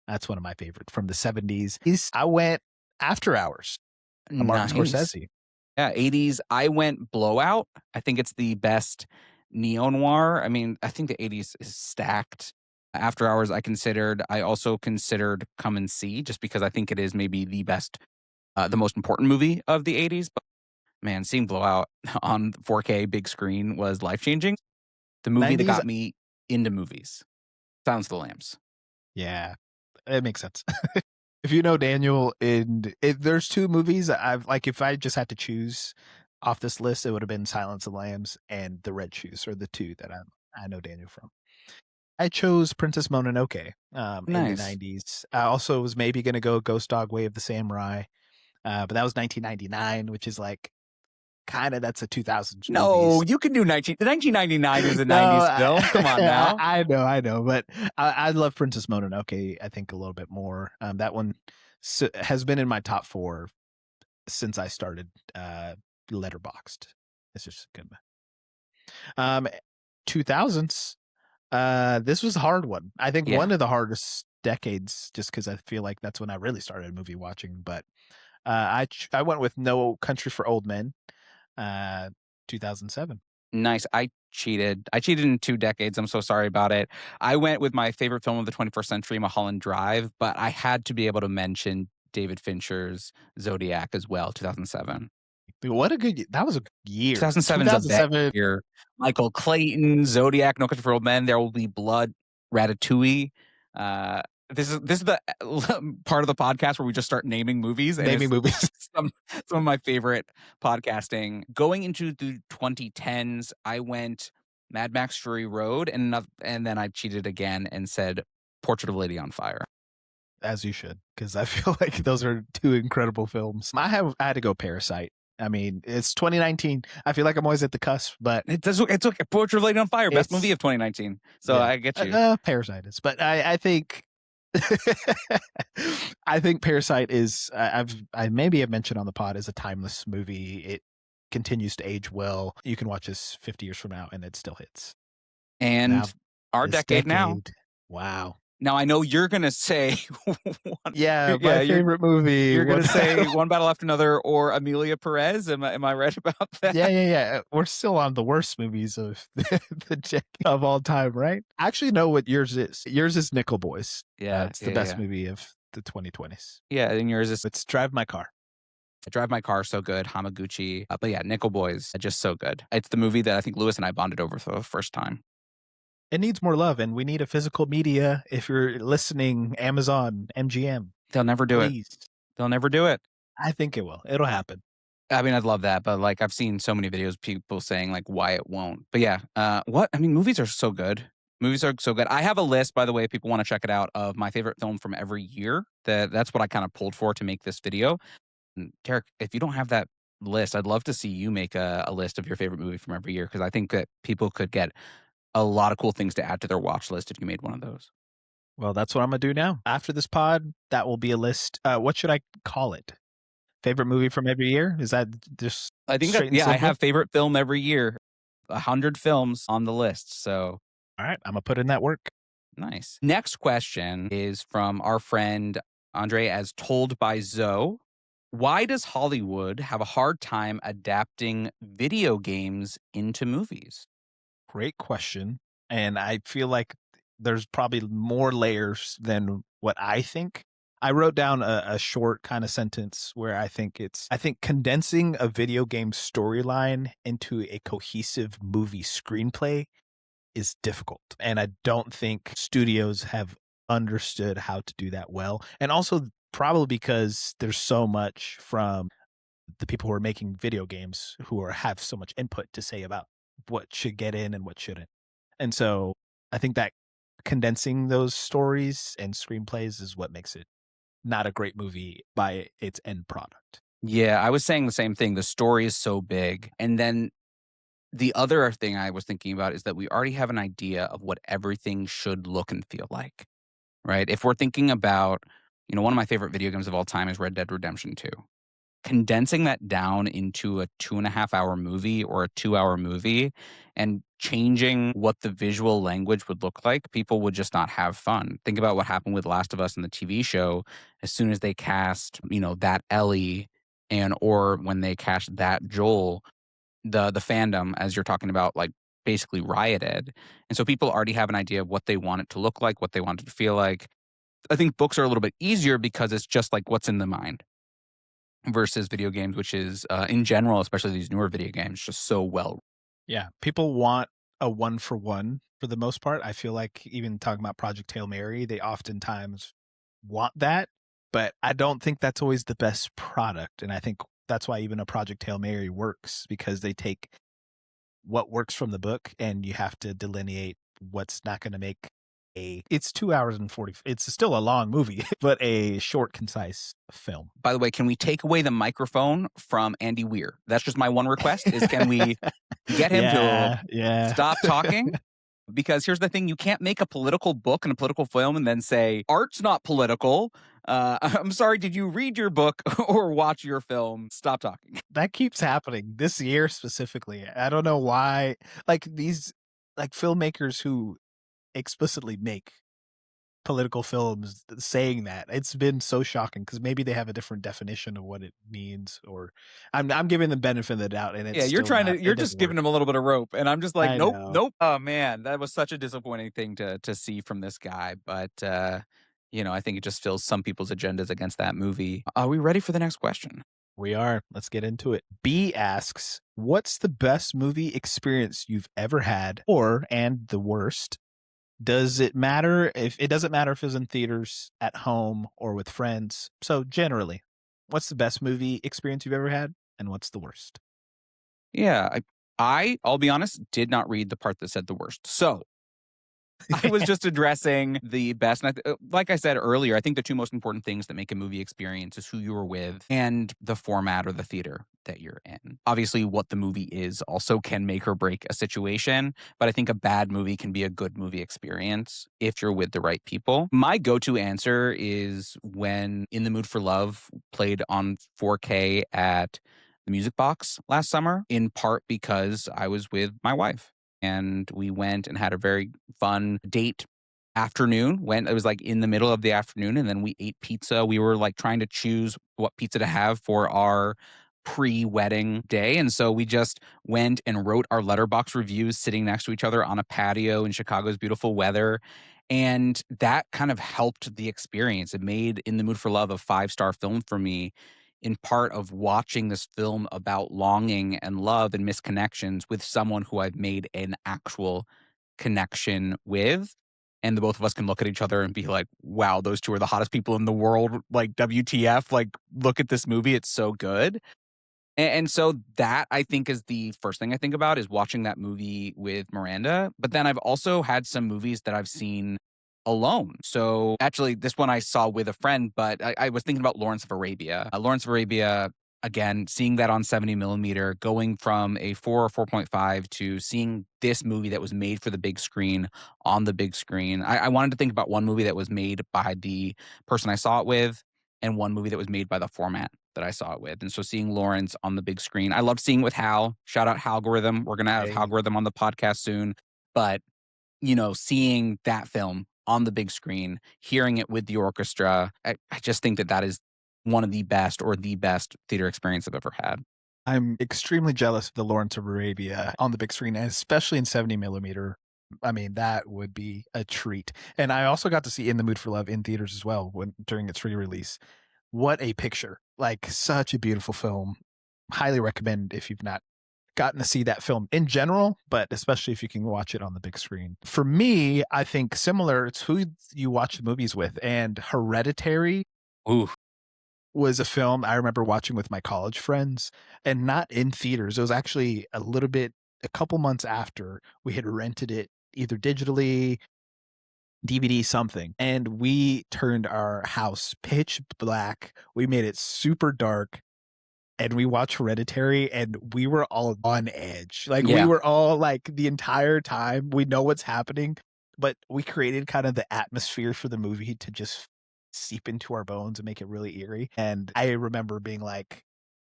that's one of my favorites from the 70s. I went After Hours, a Martin Nice. Scorsese. Yeah, 80s, I went Blowout. I think it's the best neo-noir. I mean, I think the 80s is stacked. After Hours, I also considered Come and See, just because I think it is maybe the most important movie of the 80s. But man, seeing Blowout on 4K big screen was life-changing. The movie that 90s, got me into movies. Silence of the Lambs. yeah, it makes sense. If you know Daniel, there's two movies that I've like. If I just had to choose off this list, it would have been Silence of the Lambs and The Red Shoes, are the two that I know Daniel from. I chose Princess Mononoke in the Nice. 90s. I also was maybe going to go Ghost Dog Way of the Samurai, but that was 1999, which is like kind of that's a 2000s No, movies. you can do 1999 is a No, 90s film. Come on now. I know, but I love Princess Mononoke. I think a little bit more. That one has been in my top 4 since I started Letterboxed. It's just a good one. 2000s. This was a hard one. I think Yeah. one of the hardest decades, just because I feel like that's when I really started movie watching. But I went with No Country for Old Men, 2007. Nice. I cheated. I cheated in 2 decades. I'm so sorry about it. I went with my favorite film of the 21st century, Mulholland Drive, but I had to be able to mention David Fincher's Zodiac as well, 2007. What a good that was a good year. 2007 is a bad 2007. year. Michael Clayton, Zodiac, No Country for Old Men, There Will Be Blood, Ratatouille. Uh, this is the part of the podcast where we just start naming movies, and Naming it's movies. some of my favorite podcasting. Going into the 2010s, I went Mad Max Fury Road, and then I cheated again and said Portrait of a Lady on Fire. As you should, because I feel like those are two incredible films. I had to go Parasite. I mean, it's 2019. I feel like I'm always at the cusp, but It's okay. Portrait of a Lady on Fire, best it's movie of 2019. So yeah, I get you. Parasite is. But I think I think Parasite is. I maybe have mentioned on the pod is a timeless movie. It continues to age well. You can watch this 50 years from now, and it still hits. And Now our this decade now. decade, wow. Now I know you're gonna say one Yeah, my yeah, favorite movie. you're What gonna say One Battle After Another or Amelia Perez. Am I right about Yeah, that? yeah, yeah. We're still on the worst movies of the decade of all time, right? I actually know what yours is. Yours is Nickel Boys. Yeah, It's the yeah, best yeah. movie of the 2020s. Yeah, and yours is It's Drive My Car. Drive My Car, so good, Hamaguchi, but yeah, Nickel Boys, just so good. It's the movie that I think Lewis and I bonded over for the first time. It needs more love, and we need a physical media. If you're listening, Amazon, MGM, They'll never do it. please. They'll never do it. I think it will. It'll happen. I mean, I'd love that, but, like, I've seen so many videos, people saying, like, why it won't. But yeah, what I mean, movies are so good. Movies are so good. I have a list, by the way, if people wanna check it out, of my favorite film from every year. That's what I kinda pulled for to make this video. And Derek, if you don't have that list, I'd love to see you make a list of your favorite movie from every year because I think that people could get a lot of cool things to add to their watch list if you made one of those. Well, that's what I'm gonna do now. After this pod, that will be a list. What should I call it? Favorite movie from every year? Is that just I think that straight and yeah, I simple? have favorite film every year, 100 films on the list, so All right, I'm gonna put in that work. nice. Next question is from our friend Andre as told by Zoe. Why does Hollywood have a hard time adapting video games into movies? Great question. And I feel like there's probably more layers than what I think. I wrote down a short kind of sentence where I think condensing a video game storyline into a cohesive movie screenplay is difficult. And I don't think studios have understood how to do that well. And also, probably because there's so much from the people who are making video games who are have so much input to say about what should get in and what shouldn't. And so I think that condensing those stories and screenplays is what makes it not a great movie by its end product. Yeah, I was saying the same thing. The story is so big. And then the other thing I was thinking about is that we already have an idea of what everything should look and feel like, right? If we're thinking about, one of my favorite video games of all time is Red Dead Redemption 2. Condensing that down into a 2.5 hour movie or a 2 hour movie and changing what the visual language would look like, people would just not have fun. Think about what happened with Last of Us in the TV show. As soon as they cast, that Ellie and or when they cast that Joel, the fandom, as you're talking about, like basically rioted. And so people already have an idea of what they want it to look like, what they want it to feel like. I think books are a little bit easier because it's just like what's in the mind versus video games, which is in general, especially these newer video games, just so well. Yeah, people want a one for one for the most part. I feel like even talking about Project Hail Mary, they oftentimes want that, but I don't think that's always the best product. And I think that's why even a Project Hail Mary works because they take what works from the book and you have to delineate what's not going to make it's 2 hours and 40 it's still a long movie but a short concise film. By the way, can we take away the microphone from Andy Weir? That's just my one request is can we get him to Yeah, yeah. stop talking? Because here's the thing, you can't make a political book and a political film and then say, art's not political. I'm sorry, did you read your book or watch your film? Stop talking. That keeps happening this year specifically. I don't know why. Like these like filmmakers who explicitly make political films saying that. It's been so shocking because maybe they have a different definition of what it means, or I'm giving them benefit of the doubt, and Yeah, it's still not. you're It just doesn't giving work. him a little bit of rope. And I'm just like, I nope, know. nope. Oh man, that was such a disappointing thing to see from this guy. But I think it just fills some people's agendas against that movie. Are we ready for the next question? We are. Let's get into it. B asks, "What's the best movie experience you've ever had, or and the worst? Does it matter if it doesn't matter if it's in theaters, at home, or with friends? So generally, what's the best movie experience you've ever had, and what's the worst?" Yeah, I'll be honest, did not read the part that said the worst. So I was just addressing the best. And like I said earlier, I think the two most important things that make a movie experience is who you were with and the format or the theater that you're in. Obviously, what the movie is also can make or break a situation, but I think a bad movie can be a good movie experience if you're with the right people. My go to answer is when In the Mood for Love played on 4K at the Music Box last summer, in part because I was with my wife and we went and had a very fun date afternoon when it was like in the middle of the afternoon, and then we ate pizza. We were like trying to choose what pizza to have for our pre-wedding day. And so we just went and wrote our letterbox reviews sitting next to each other on a patio in Chicago's beautiful weather. And that kind of helped the experience. It made In the Mood for Love a 5-star film for me, in part of watching this film about longing and love and misconnections with someone who I've made an actual connection with. And the both of us can look at each other and be like, wow, those two are the hottest people in the world. Like, WTF? Like, look at this movie. It's so good. And so that I think is the first thing I think about is watching that movie with Miranda. But then I've also had some movies that I've seen alone. So actually, this one I saw with a friend, but I was thinking about Lawrence of Arabia. Lawrence of Arabia, again, seeing that on 70 millimeter, going from a 4 or 4.5 to seeing this movie that was made for the big screen on the big screen. I wanted to think about one movie that was made by the person I saw it with and one movie that was made by the format that I saw it with. And so seeing Lawrence on the big screen, I loved seeing it with Hal. Shout out Halgorithm. We're gonna have Hey, Halgorithm on the podcast soon. But seeing that film on the big screen, hearing it with the orchestra, I just think that that is one of the best or the best theater experience I've ever had. I'm extremely jealous of the Lawrence of Arabia on the big screen, and especially in 70 millimeter. I mean, that would be a treat. And I also got to see In the Mood for Love in theaters as well when during its re-release. What a picture. Like such a beautiful film. Highly recommend if you've not gotten to see that film in general, but especially if you can watch it on the big screen. For me, I think similar, it's who you watch the movies with. And Hereditary Ooh, was a film I remember watching with my college friends and not in theaters. It was actually a couple months after we had rented it either digitally, DVD, something. And we turned our house pitch black. We made it super dark and we watched Hereditary and we were all on edge. Like we yeah. were all like the entire time, we know what's happening, but we created kind of the atmosphere for the movie to just seep into our bones and make it really eerie. And I remember being like,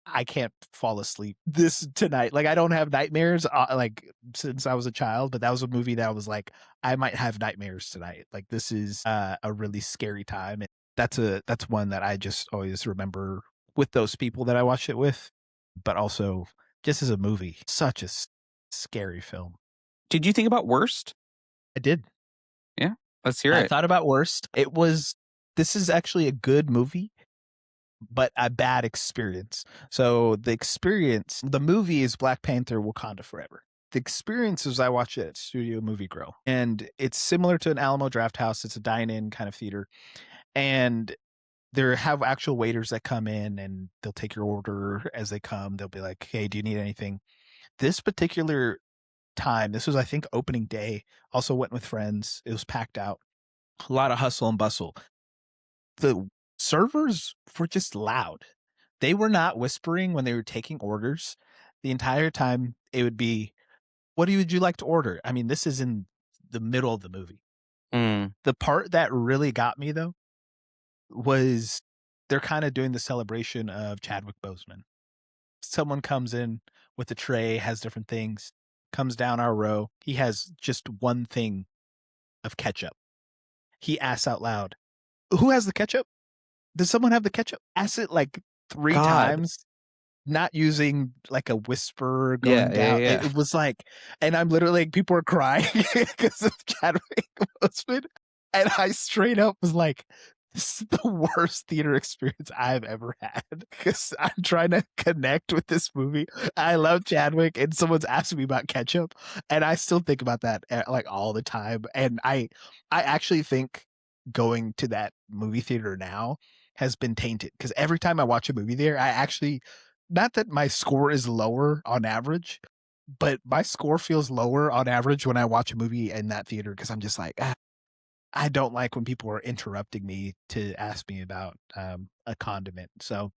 I can't fall asleep this tonight. Like I don't have nightmares like since I was a child, but that was a movie that I was like, I might have nightmares tonight. Like this is a really scary time. And that's one that I just always remember with those people that I watched it with, but also just as a movie, such a scary film. Did you think about Worst? I did. Yeah. Let's hear I it. thought about Worst. This is actually a good movie, but a bad experience. So the movie is Black Panther Wakanda Forever. The experience is I watch it at Studio Movie Grill, and it's similar to an Alamo Draft House. It's a dine-in kind of theater, and there have actual waiters that come in and they'll take your order as they come. They'll be like, "Hey, do you need anything?" This particular time, this was I think opening day. Also went with friends. It was packed out. A lot of hustle and bustle. The servers were just loud. They were not whispering when they were taking orders. The entire time it would be, would you like to order? I mean, this is in the middle of the movie. Mm. The part that really got me though was they're kind of doing the celebration of Chadwick Boseman. Someone comes in with a tray, has different things, comes down our row. He has just one thing of ketchup. He asks out loud, "Who has the ketchup? Does someone have the ketchup?" Asks it like three God. times, not using like a whisper Yeah, going yeah, down. yeah. It was like, and I'm literally like, people are crying because of Chadwick Boseman. And I straight up was like, this is the worst theater experience I've ever had because I'm trying to connect with this movie. I love Chadwick, and someone's asking me about ketchup, and I still think about that like all the time. And I actually think going to that movie theater now has been tainted because every time I watch a movie there, I actually not that my score is lower on average, but my score feels lower on average when I watch a movie in that theater because I'm just like, I don't like when people are interrupting me to ask me about a condiment. So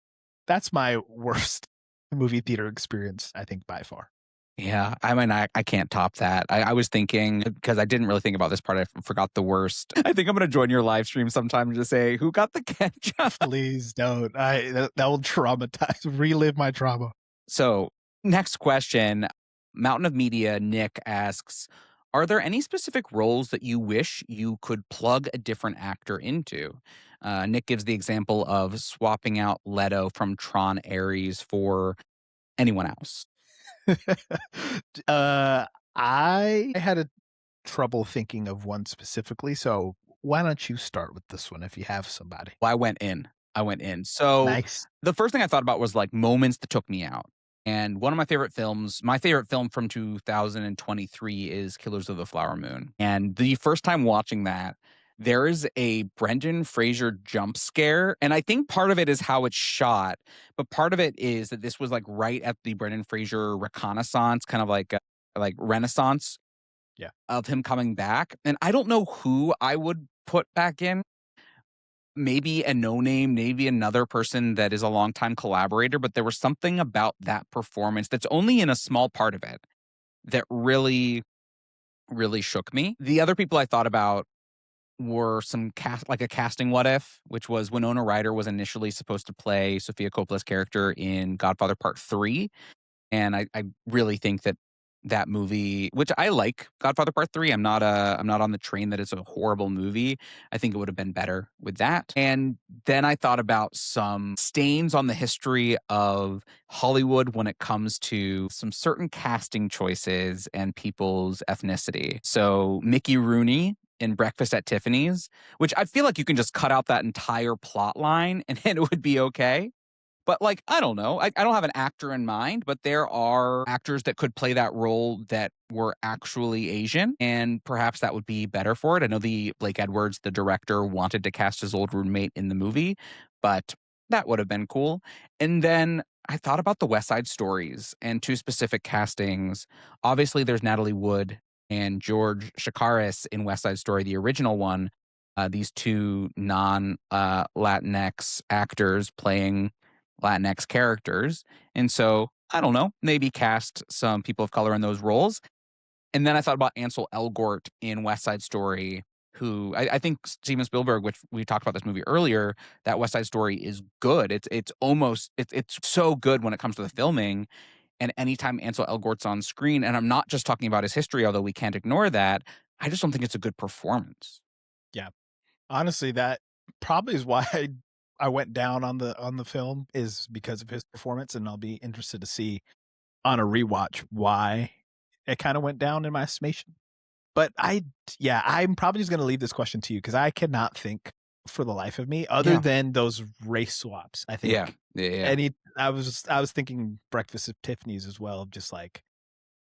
that's my worst movie theater experience, I think, by far. Yeah, I mean, I can't top that. I was thinking because I didn't really think about this part. I forgot the worst. I think I'm gonna join your live stream sometime and just say, "Who got the ketchup?" Please don't. That will traumatize, relive my trauma. So, next question. Mountain of Media, Nick asks, Are there any specific roles that you wish you could plug a different actor into? Nick gives the example of swapping out Leto from Tron Ares for anyone else. uh, I had a trouble thinking of one specifically, so why don't you start with this one if you have somebody? Well, I went in. I went in. So Nice. the first thing I thought about was like moments that took me out. And one of my favorite film from 2023 is Killers of the Flower Moon. And the first time watching that, there is a Brendan Fraser jump scare. And I think part of it is how it's shot, but part of it is that this was like right at the Brendan Fraser reconnaissance, kind of like renaissance Yeah. of him coming back. And I don't know who I would put back in. Maybe a no name, maybe another person that is a longtime collaborator, but there was something about that performance that's only in a small part of it that really, really shook me. The other people I thought about were some cast like a casting what if, which was Winona Ryder was initially supposed to play Sofia Coppola's character in Godfather Part 3. And I really think that that movie, which I like Godfather Part 3, I'm not on the train that it's a horrible movie. I think it would have been better with that. And then I thought about some stains on the history of Hollywood when it comes to some certain casting choices and people's ethnicity. So Mickey Rooney in Breakfast at Tiffany's, which I feel like you can just cut out that entire plot line and it would be okay. But, like, I don't know. I don't have an actor in mind, but there are actors that could play that role that were actually Asian, and perhaps that would be better for it. I know the Blake Edwards, the director, wanted to cast his old roommate in the movie, but that would have been cool. And then I thought about the West Side Stories and 2 specific castings. Obviously, there's Natalie Wood and George Chakiris in West Side Story, the original one. These 2 non, Latinx actors playing Latinx characters. And so, I don't know, maybe cast some people of color in those roles. And then I thought about Ansel Elgort in West Side Story, who I think Steven Spielberg, which we talked about this movie earlier, that West Side Story is good. It's so good when it comes to the filming. And anytime Ansel Elgort's on screen, and I'm not just talking about his history, although we can't ignore that, I just don't think it's a good performance. Yeah. Honestly, that probably is why I went down on the film is because of his performance, and I'll be interested to see on a rewatch why it kinda went down in my estimation. But yeah, I'm probably just gonna leave this question to you because I cannot think for the life of me other Yeah. than those race swaps. I Yeah. think Yeah. Yeah. I was thinking Breakfast at Tiffany's as well, just like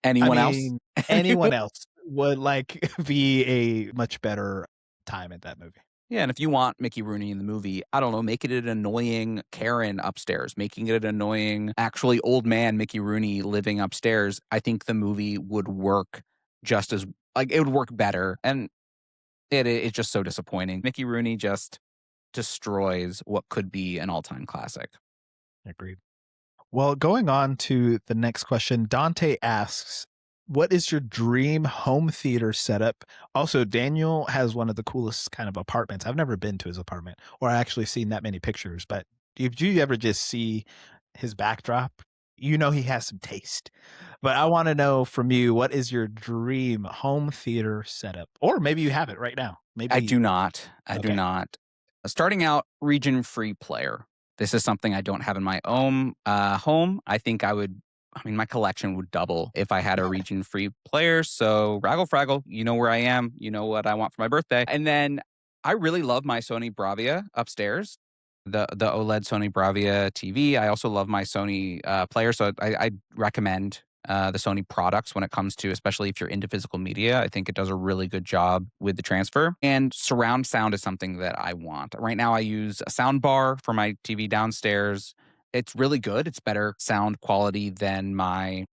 I Anyone else? mean, anyone else would, like, be a much better time at that movie. Yeah, and if you want Mickey Rooney in the movie, I don't know, make it an annoying Karen upstairs, making it an annoying, actually old man Mickey Rooney living upstairs. I think the movie would work just as like it would work better. And it's just so disappointing. Mickey Rooney just destroys what could be an all-time classic. Agreed. Well, going on to the next question, Dante asks, "What is your dream home theater setup?" Also, Daniel has one of the coolest kind of apartments. I've never been to his apartment or actually seen that many pictures, but if you ever just see his backdrop, you know he has some taste. But I want to know from you, what is your dream home theater setup? Or maybe you have it right now. I Maybe do not. I do okay. not. Starting out, region free player. This is something I don't have in my own home. I mean, my collection would double if I had a region free player. So, Raggle Fraggle, you know where I am. You know what I want for my birthday. And then I really love my Sony Bravia upstairs, the OLED Sony Bravia TV. I also love my Sony player. So, I recommend the Sony products when it comes to, especially if you're into physical media. I think it does a really good job with the transfer. And surround sound is something that I want. Right now, I use a sound bar for my TV downstairs. It's really good. It's better sound quality than my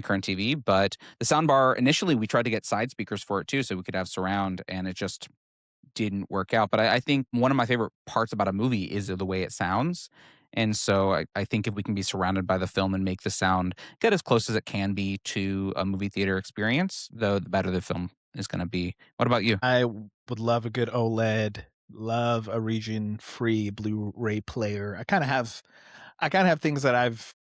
current TV. But the sound bar, initially, we tried to get side speakers for it too, so we could have surround, and it just didn't work out. But I think one of my favorite parts about a movie is the way it sounds. And so I think if we can be surrounded by the film and make the sound get as close as it can be to a movie theater experience, though the better the film is going to be. What about you? Would love a good OLED, love a region-free Blu-ray player. I kinda have things that I've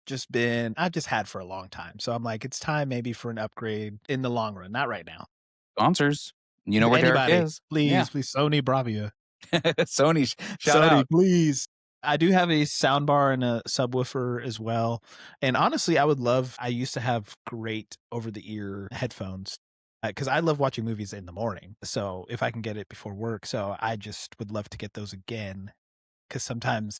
just had for a long time. So I'm like, it's time maybe for an upgrade in the long run, not right now. Sponsors. You know where Derrick Anybody, is. Yeah. please, please, Sony Bravia. Sony, shout Sony, out. please. I do have a soundbar and a subwoofer as well. And honestly, I used to have great over the ear headphones because I love watching movies in the morning. So if I can get it before work, so I just would love to get those again because sometimes,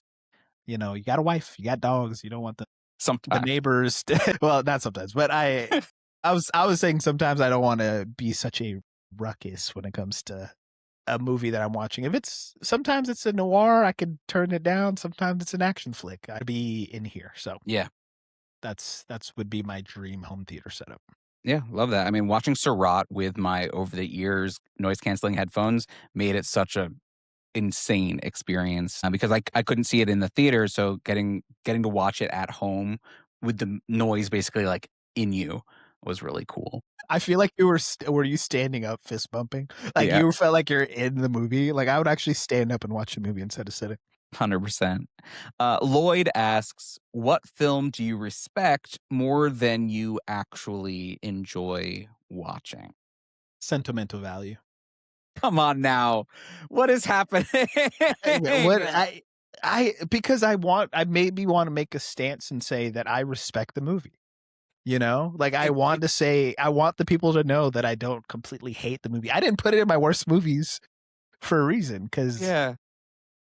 you got a wife, you got dogs, you don't want the Sometimes. neighbors. Well, not sometimes, but I was saying sometimes I don't want to be such a ruckus when it comes to a movie that I'm watching. If it's sometimes it's a noir, I could turn it down. Sometimes it's an action flick. I'd be in here. So Yeah. that's would be my dream home theater setup. Yeah, love that. I mean, watching Surratt with my over the ears noise canceling headphones made it such a insane experience because I couldn't see it in the theater, so getting to watch it at home with the noise basically like in you was really cool. I feel like were you standing up fist bumping? Like Yeah, you felt like you're in the movie. Like I would actually stand up and watch the movie instead of sitting. 100%. Lloyd asks, "What film do you respect more than you actually enjoy watching?" Sentimental value. Come on now, what is happening? What I because I maybe want to make a stance and say that I respect the movie. Like I want the people to know that I don't completely hate the movie. I didn't put it in my worst movies for a reason because Yeah,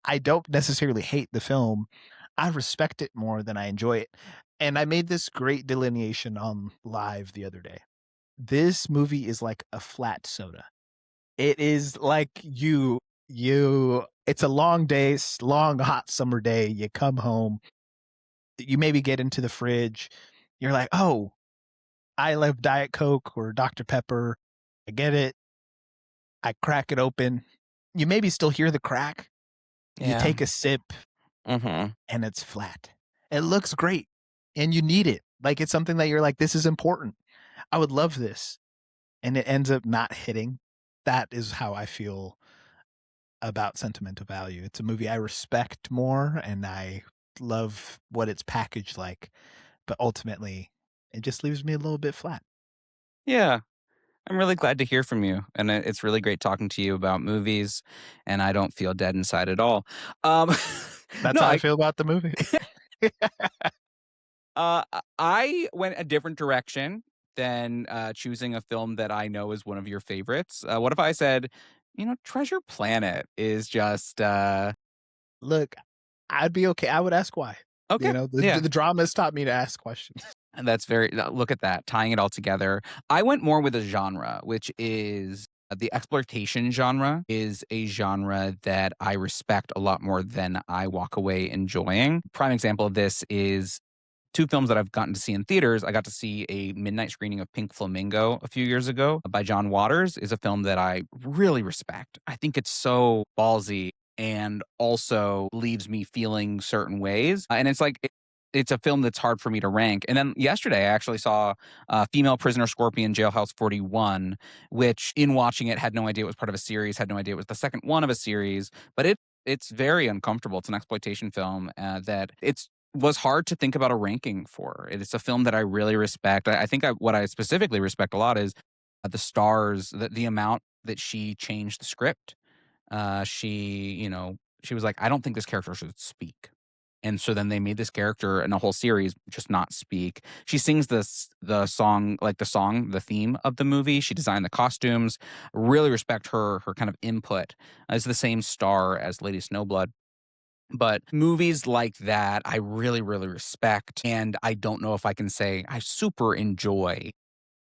I don't necessarily hate the film. I respect it more than I enjoy it. And I made this great delineation on live the other day. This movie is like a flat soda. It is like it's a long day, long hot summer day. You come home, you maybe get into the fridge. You're like, "Oh, I love Diet Coke or Dr. Pepper. I get it. I crack it open. You maybe still hear the crack. You yeah. take a sip Mhm. and it's flat. It looks great and you need it. Like it's something that you're like, this is important. I would love this. And it ends up not hitting. That is how I feel about Sentimental Value. It's a movie I respect more and I love what it's packaged like. But ultimately, it just leaves me a little bit flat. Yeah. I'm really glad to hear from you, and it's really great talking to you about movies, and I don't feel dead inside at all. Um, That's no, how I feel about the movie. I went a different direction than, choosing a film that I know is one of your favorites. What if I said, Treasure Planet is just, Look, I'd be okay. I would ask why. okay, yeah. The drama has taught me to ask questions. And that's look at that, tying it all together. I went more with a genre, which is the exploitation genre is a genre that I respect a lot more than I walk away enjoying. Prime example of this is two films that I've gotten to see in theaters. I got to see a midnight screening of Pink Flamingo a few years ago by John Waters, is a film that I really respect. I think it's so ballsy and also leaves me feeling certain ways. And it's like it's a film that's hard for me to rank. And then yesterday, I actually saw Female Prisoner Scorpion Jailhouse 41, which in watching it had no idea it was part of a series, had no idea it was the second one of a series, but it's very uncomfortable. It's an exploitation film that it's was hard to think about a ranking for. It's a film that I really respect. I think what I specifically respect a lot is the stars, the amount that she changed the script. She was like, I don't think this character should speak. And so then they made this character in a whole series just not speak. She sings the song, like the theme of the movie. She designed the costumes. Really respect her kind of input as the same star as Lady Snowblood. But movies like that, I really, really respect, and I don't know if I can say I super enjoy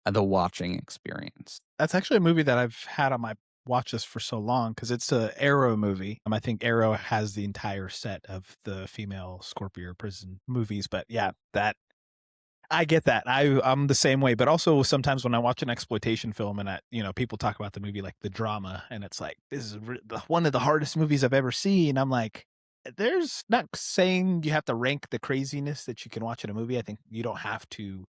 the watching experience. That's actually a movie that I've had on my watch list for so long because it's a Arrow movie. I think Arrow has the entire set of the female Scorpion prison movies. But yeah, that I get that. I'm the same way. But also sometimes when I watch an exploitation film and people talk about the movie like the drama, and it's like this is one of the hardest movies I've ever seen. I'm like, there's not saying you have to rank the craziness that you can watch in a movie. I think you don't have to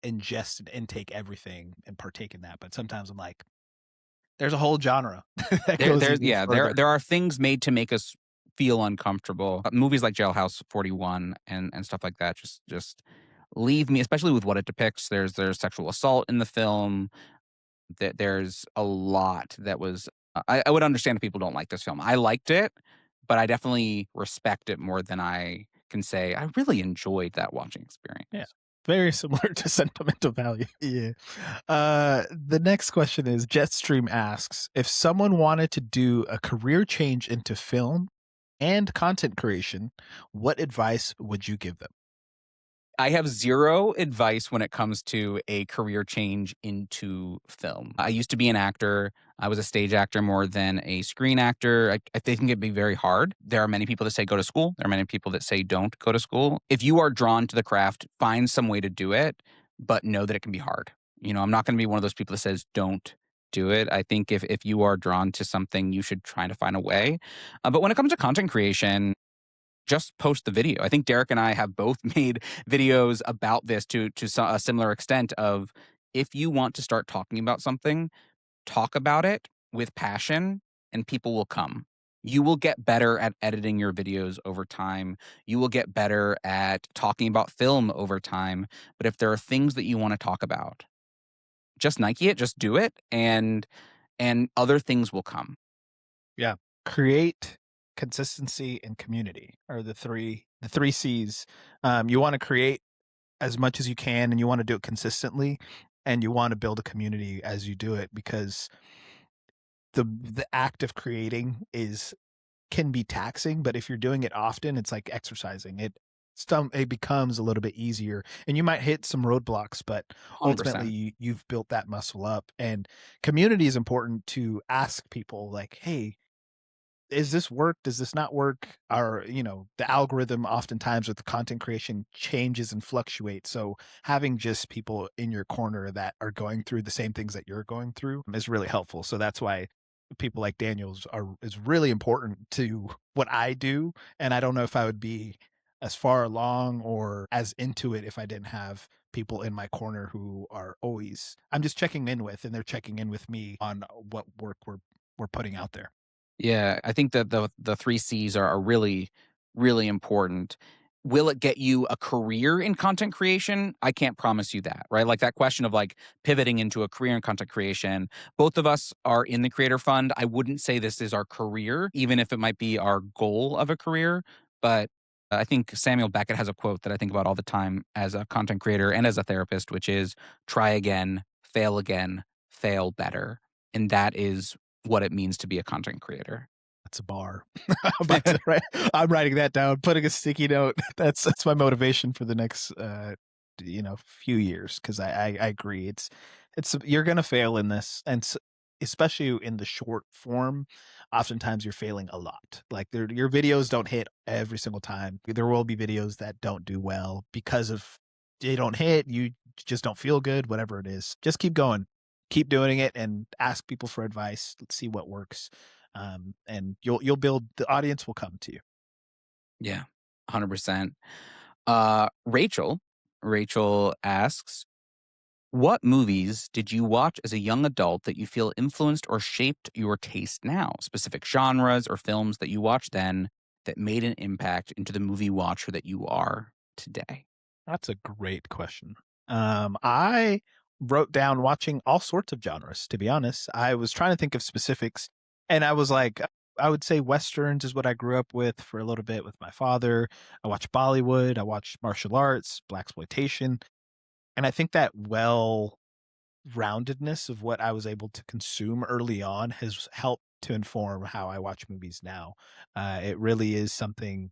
ingest and intake everything and partake in that. But sometimes I'm like, there's a whole genre that goes even further. There are things made to make us feel uncomfortable. Movies like Jailhouse 41 and stuff like that just leave me, especially with what it depicts. There's sexual assault in the film. That there's a lot that was I would understand if people don't like this film. I liked it, but I definitely respect it more than I can say I really enjoyed that watching Yeah. experience. Very similar to sentimental value. Yeah. The next question is Jetstream asks if someone wanted to do a career change into film and content creation, what advice would you give them? I have 0 advice when it comes to a career change into film. I used to be an actor. I was a stage actor more than a screen actor. I think it'd be very hard. There are many people that say go to school. There are many people that say don't go to school. If you are drawn to the craft, find some way to do it, but know that it can be hard. I'm not gonna be one of those people that says don't do it. I think if you are drawn to something, you should try to find a way. But when it comes to content creation, just post the video. I think Derrick and I have both made videos about this to a similar extent of if you want to start talking about something, talk about it with passion and people will come. You will get better at editing your videos over time. You will get better at talking about film over time. But if there are things that you want to talk about, just Nike it, just do it and other things will come. Yeah. Create, consistency, and community are the three C's. You want to create as much as you can and you want to do it consistently and you want to build a community as you do it because the act of creating is can be taxing, but if you're doing it often, it's like exercising. It becomes a little bit easier, and you might hit some roadblocks, but ultimately 100%. you've built that muscle up. And community is important to ask people, like, "Hey, is this work? Does this not work?" Or, the algorithm oftentimes with the content creation changes and fluctuates. So having just people in your corner that are going through the same things that you're going through is really helpful. So that's why people like Daniels are is really important to what I do. And I don't know if I would be as far along or as into it if I didn't have people in my corner who are always I'm just checking in with and they're checking in with me on what work we're putting out there. Yeah, I think that the 3 Cs are really, really important. Will it get you a career in content creation? I can't promise you that, right? Like that question of like pivoting into a career in content creation. Both of us are in the creator fund. I wouldn't say this is our career, even if it might be our goal of a career. But I think Samuel Beckett has a quote that I think about all the time as a content creator and as a therapist, which is try again, fail better. And that is what it means to be a content creator. That's a bar. I'm about to write I'm writing that down, putting a sticky note. That's my motivation for the next, few years 'cause I agree. It's you're gonna fail in this, and especially in the short form, oftentimes you're failing a lot. Like, your videos don't hit every single time. There will be videos that don't do well because of they don't hit, you just don't feel good, whatever it is. Just keep going. Keep doing it and ask people for advice. Let's see what works, and you'll build the audience will come to you. Yeah, 100%. Rachel asks, "What movies did you watch as a young adult that you feel influenced or shaped your taste now? Specific genres or films that you watched then that made an impact into the movie watcher that you are today?" That's a great question. I wrote down watching all sorts of genres, to be honest. I was trying to think of specifics, and I was like, I would say westerns is what I grew up with for a little bit with my father. I watched Bollywood, I watched martial arts, black exploitation, and I think that roundedness of what I was able to consume early on has helped to inform how I watch movies now. It really is something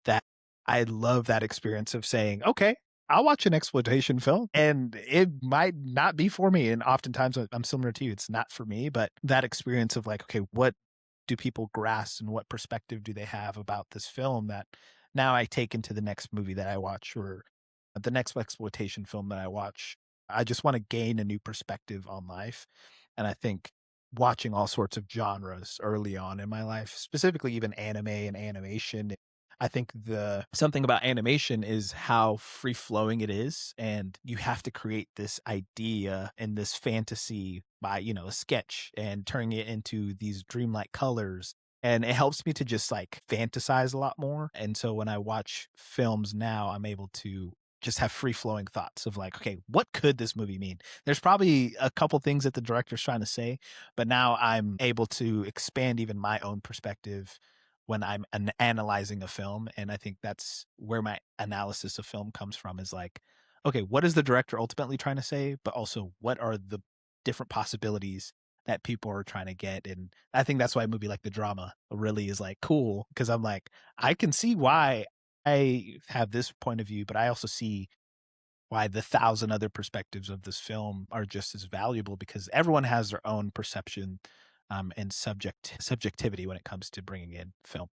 that I love that experience of saying, "Okay, I'll watch an exploitation film, and it might not be for me." And oftentimes, I'm similar to you, it's not for me, but that experience of like, okay, what do people grasp and what perspective do they have about this film that now I take into the next movie that I watch or the next exploitation film that I watch. I just want to gain a new perspective on life. And I think watching all sorts of genres early on in my life, specifically even anime and animation, I think the something about animation is how free flowing it is. And you have to create this idea and this fantasy by, a sketch and turning it into these dreamlike colors. And it helps me to just like fantasize a lot more. And so when I watch films now, I'm able to just have free flowing thoughts of like, okay, what could this movie mean? There's probably a couple things that the director's trying to say, but now I'm able to expand even my own perspective when I'm analyzing a film. And I think that's where my analysis of film comes from is like, okay, what is the director ultimately trying to say? But also, what are the different possibilities that people are trying to get? And I think that's why a movie like The Drama really is like cool because I'm like, I can see why I have this point of view, but I also see why the thousand other perspectives of this film are just as valuable because everyone has their own perception and subjectivity when it comes to bringing in film.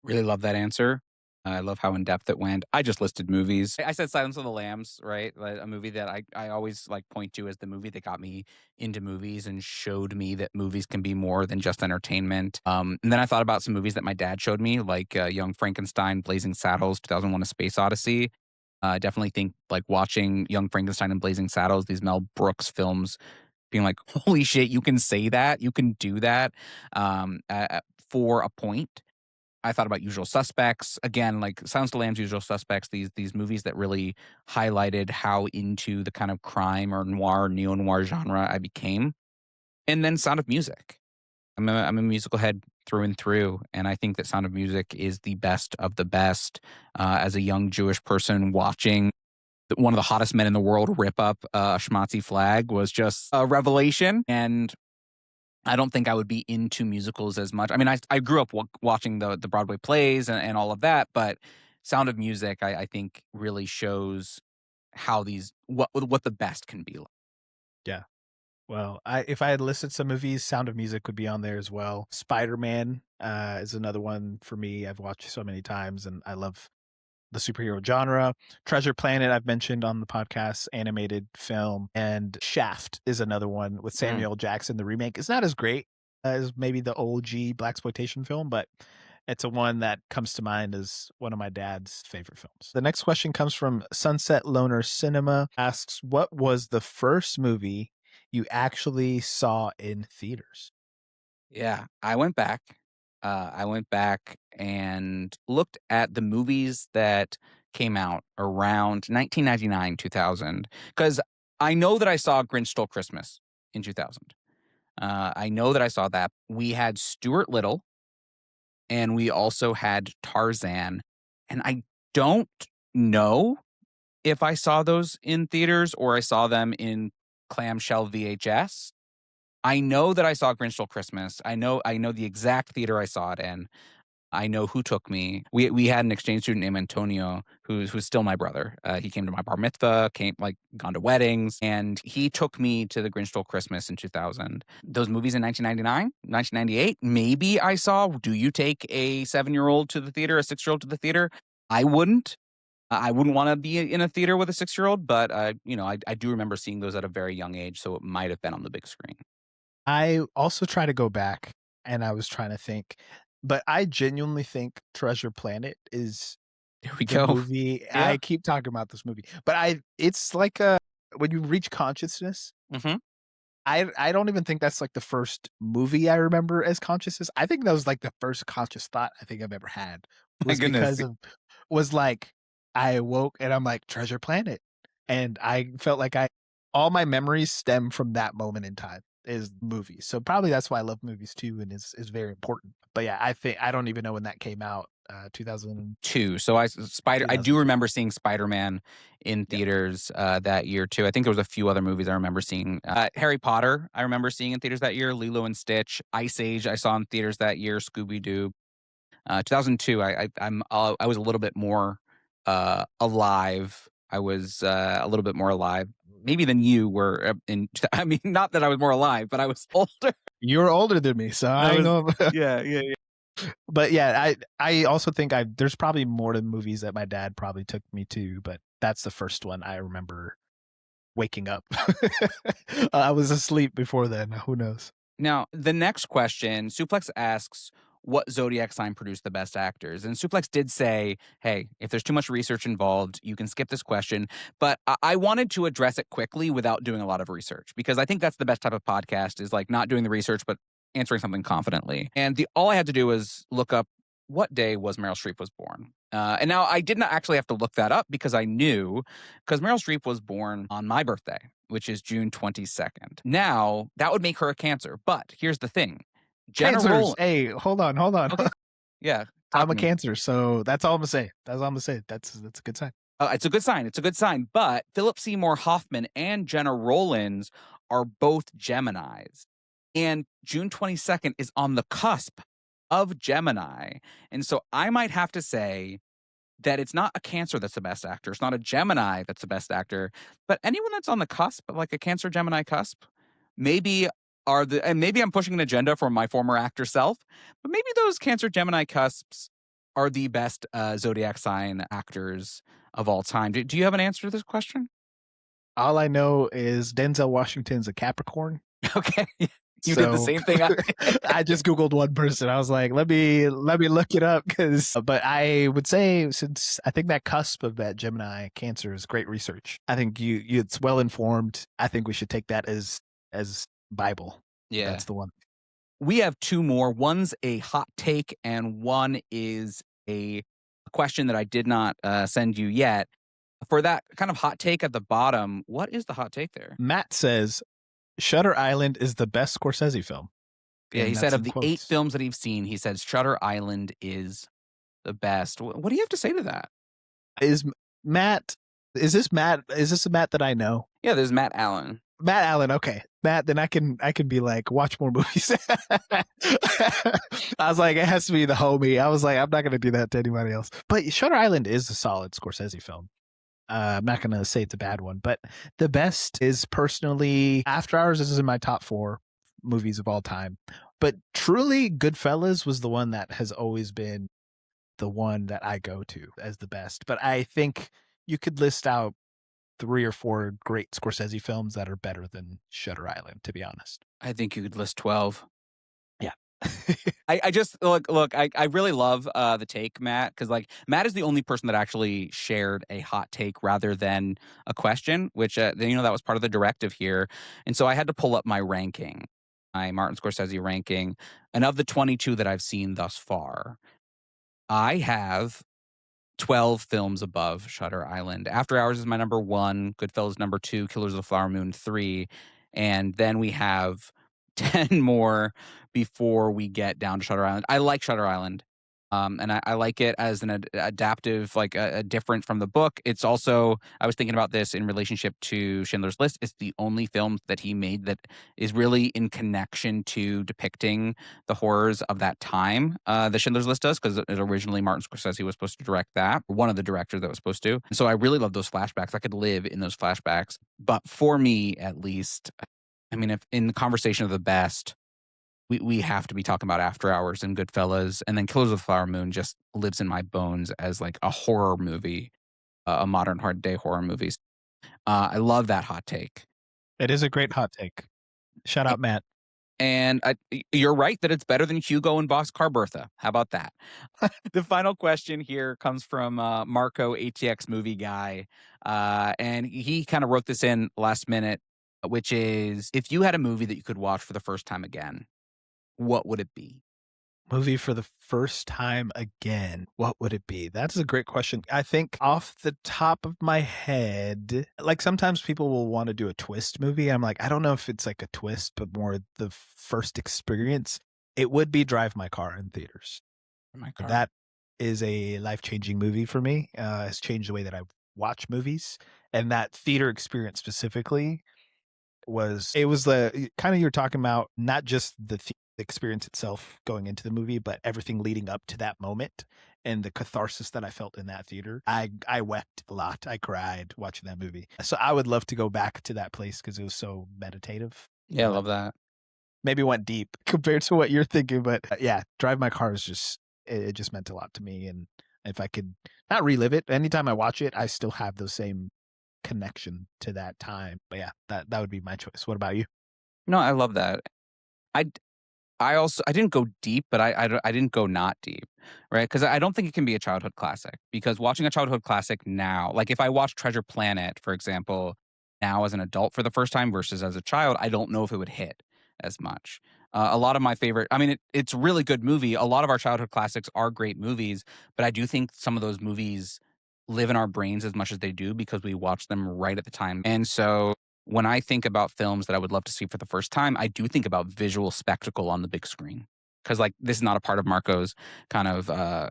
Really love that answer. I love how in depth it went. I just listed movies. I said Silence of the Lambs, right? Like, a movie that I always like point to as the movie that got me into movies and showed me that movies can be more than just entertainment. And then I thought about some movies that my dad showed me, like Young Frankenstein, Blazing Saddles, 2001: A Space Odyssey. I definitely think like watching Young Frankenstein and Blazing Saddles, these Mel Brooks films, being like, holy shit, you can say that, you can do that for a point. I thought about Usual Suspects. Again, like Silence of the Lambs, Usual Suspects, these movies that really highlighted how into the kind of crime or noir, neo-noir genre I became. And then Sound of Music. I'm a musical head through and through, and I think that Sound of Music is the best of the best. As a young Jewish person watching one of the hottest men in the world rip up a schmatzy flag was just a revelation. And I don't think I would be into musicals as much. I mean, I grew up watching the Broadway plays and all of that, but Sound of Music, I think, really shows how what the best can be like. Yeah. Well, if I had listed some movies, Sound of Music would be on there as well. Spider-Man is another one for me. I've watched so many times, and I love the superhero genre. Treasure Planet, I've mentioned on the podcast, animated film, and Shaft is another one with Mm. Samuel L. Jackson. The remake is not as great as maybe the OG black exploitation film, but it's a one that comes to mind as one of my dad's favorite films. The next question comes from Sunset Loner Cinema. Asks, "What was the first movie you actually saw in theaters?" Yeah, I went back and looked at the movies that came out around 1999, 2000, because I know that I saw Grinch Stole Christmas in 2000. I know that I saw that. We had Stuart Little, and we also had Tarzan, and I don't know if I saw those in theaters or I saw them in clamshell VHS. I know that I saw Grinch Stole Christmas. I know the exact theater I saw it in. I know who took me. We had an exchange student named Antonio, who's still my brother. He came to my bar mitzvah, came like gone to weddings, and he took me to the Grinch Stole Christmas in 2000. Those movies in 1999, 1998, maybe I saw. Do you take a 7-year-old to the theater, a 6-year-old to the theater? I wouldn't. I wouldn't want to be in a theater with a 6-year-old, but I do remember seeing those at a very young age, so it might have been on the big screen. I also try to go back and I was trying to think, but I genuinely think Treasure Planet is There we the go. movie. Yeah. I keep talking about this movie, but it's like a when you reach consciousness, Hmm. I don't even think that's like the first movie I remember as consciousness. I think that was like the first conscious thought I think I've ever had My was goodness. because of was like I awoke and I'm like Treasure Planet, and I felt like I all my memories stem from that moment in time is movies. So probably that's why I love movies too, and is very important. But yeah, I think I don't even know when that came out. 2000, 2. So I do remember seeing Spider-Man in Yeah. theaters, that year too. I think there was a few other movies I remember seeing. Harry Potter, I remember seeing in theaters that year. Lilo and Stitch, Ice Age, I saw in theaters that year. Scooby-Doo. 2002, I was a little bit more, alive. I was, a little bit more alive maybe than you were, I mean, not that I was more alive, but I was older. You're older than me, so I I was know. Yeah, yeah, yeah. But yeah, I also think I there's probably more to movies that my dad probably took me to, but that's the first one I remember waking up. I was asleep before then. Who knows? Now, the next question, Suplex asks, what zodiac sign produced the best actors? And Suplex did say, hey, if there's too much research involved, you can skip this question. But I wanted to address it quickly without doing a lot of research because I think that's the best type of podcast is like not doing the research, but answering something confidently. And all I had to do was look up what day was Meryl Streep was born. And now I did not actually have to look that up because I knew because Meryl Streep was born on my birthday, which is June 22nd. Now that would make her a Cancer, but here's the thing: Jenna Cancers. Roll. Hey, hold on, hold on. Okay, yeah, talk I'm to a me. Cancer, so that's all I'm gonna say. That's all I'm gonna say. That's a good sign. It's a good sign. It's a good sign. But Philip Seymour Hoffman and Jenna Rollins are both Geminis. And June 22nd is on the cusp of Gemini. And so I might have to say that it's not a Cancer that's the best actor. It's not a Gemini that's the best actor, but anyone that's on the cusp, like a Cancer Gemini cusp, maybe and maybe I'm pushing an agenda for my former actor self, but maybe those Cancer Gemini cusps are the best zodiac sign actors of all time. Do you have an answer to this question? All I know is Denzel Washington's a Capricorn. Okay. You did the So same thing. I just Googled one person. I was like, let me look it up because but I would say since I think that cusp of that Gemini Cancer is great research. I think you it's well informed. I think we should take that as Bible. Yeah. That's the one. We have two more. One's a hot take, and one is a question that I did not send you yet. For that kind of hot take at the bottom, what is the hot take there? Matt says Shutter Island is the best Scorsese film. Yeah, he And said that's of in the 8 quotes. films that he's seen, he said Shutter Island is the best. What do you have to say to that? Is Matt is this Matt is this a Matt that I know? Yeah, there's Matt Allen. Matt Allen, okay. Matt, then I can be like, watch more movies. I was like, it has to be the homie. I was like, I'm not gonna do that to anybody else. But Shutter Island is a solid Scorsese film. I'm not gonna say it's a bad one, but the best is personally After Hours. This is in my top 4 movies of all time. But truly, Goodfellas was the one that has always been the one that I go to as the best. But I think you could list out 3 or 4 great Scorsese films that are better than Shutter Island, to be honest. I think you could list 12. Yeah. I just look, I really love the take, Matt, because like Matt is the only person that actually shared a hot take rather than a question, which that was part of the directive here. And so I had to pull up my ranking, my Martin Scorsese ranking. And of the 22 that I've seen thus far, I have 12 films above Shutter Island. After Hours is my number 1, Goodfellas number 2, Killers of the Flower Moon 3, and then we have 10 more before we get down to Shutter Island. I like Shutter Island. And I like it as an adaptive, like a different from the book. It's also, I was thinking about this in relationship to Schindler's List. It's the only film that he made that is really in connection to depicting the horrors of that time. The Schindler's List does, because originally Martin Scorsese was supposed to direct that, one of the directors that was supposed to. And so I really love those flashbacks. I could live in those flashbacks. But for me, at least, I mean, if in the conversation of the best, we have to be talking about After Hours and Goodfellas, and then Killers of the Flower Moon just lives in my bones as like a horror movie, a modern hard day horror movies. I love that hot take. It is a great hot take. Shout A- out, Matt. And you're right that it's better than Hugo and Boxcar Bertha. How about that? The final question here comes from Marco, ATX movie guy. And he kind of wrote this in last minute, which is, if you had a movie that you could watch for the first time again, what would it be? Movie for the first time again. What would it be? That's a great question. I think off the top of my head, like sometimes people will want to do a twist movie. I'm like, I don't know if it's like a twist, but more the first experience. It would be Drive My Car in theaters. My car. That is a life-changing movie for me. It's changed the way that I watch movies. And that theater experience specifically was the kind of you're talking about not just the experience itself going into the movie, but everything leading up to that moment and the catharsis that I felt in that theater. I wept a lot. I cried watching that movie. So I would love to go back to that place because it was so meditative. Yeah, I love that. Maybe went deep compared to what you're thinking, but yeah, Drive My Car is just it just meant a lot to me. And if I could not relive it, anytime I watch it, I still have those same connection to that time. But yeah, that would be my choice. What about you? No, I love that. I I also I didn't go deep, but I didn't go not deep, right? Because I don't think it can be a childhood classic. Because watching a childhood classic now, like if I watch Treasure Planet, for example, now as an adult for the first time versus as a child, I don't know if it would hit as much. A lot of my favorite, I mean, it's a really good movie. A lot of our childhood classics are great movies, but I do think some of those movies live in our brains as much as they do because we watched them right at the time. And so when I think about films that I would love to see for the first time, I do think about visual spectacle on the big screen. Because like this is not a part of Marco's kind of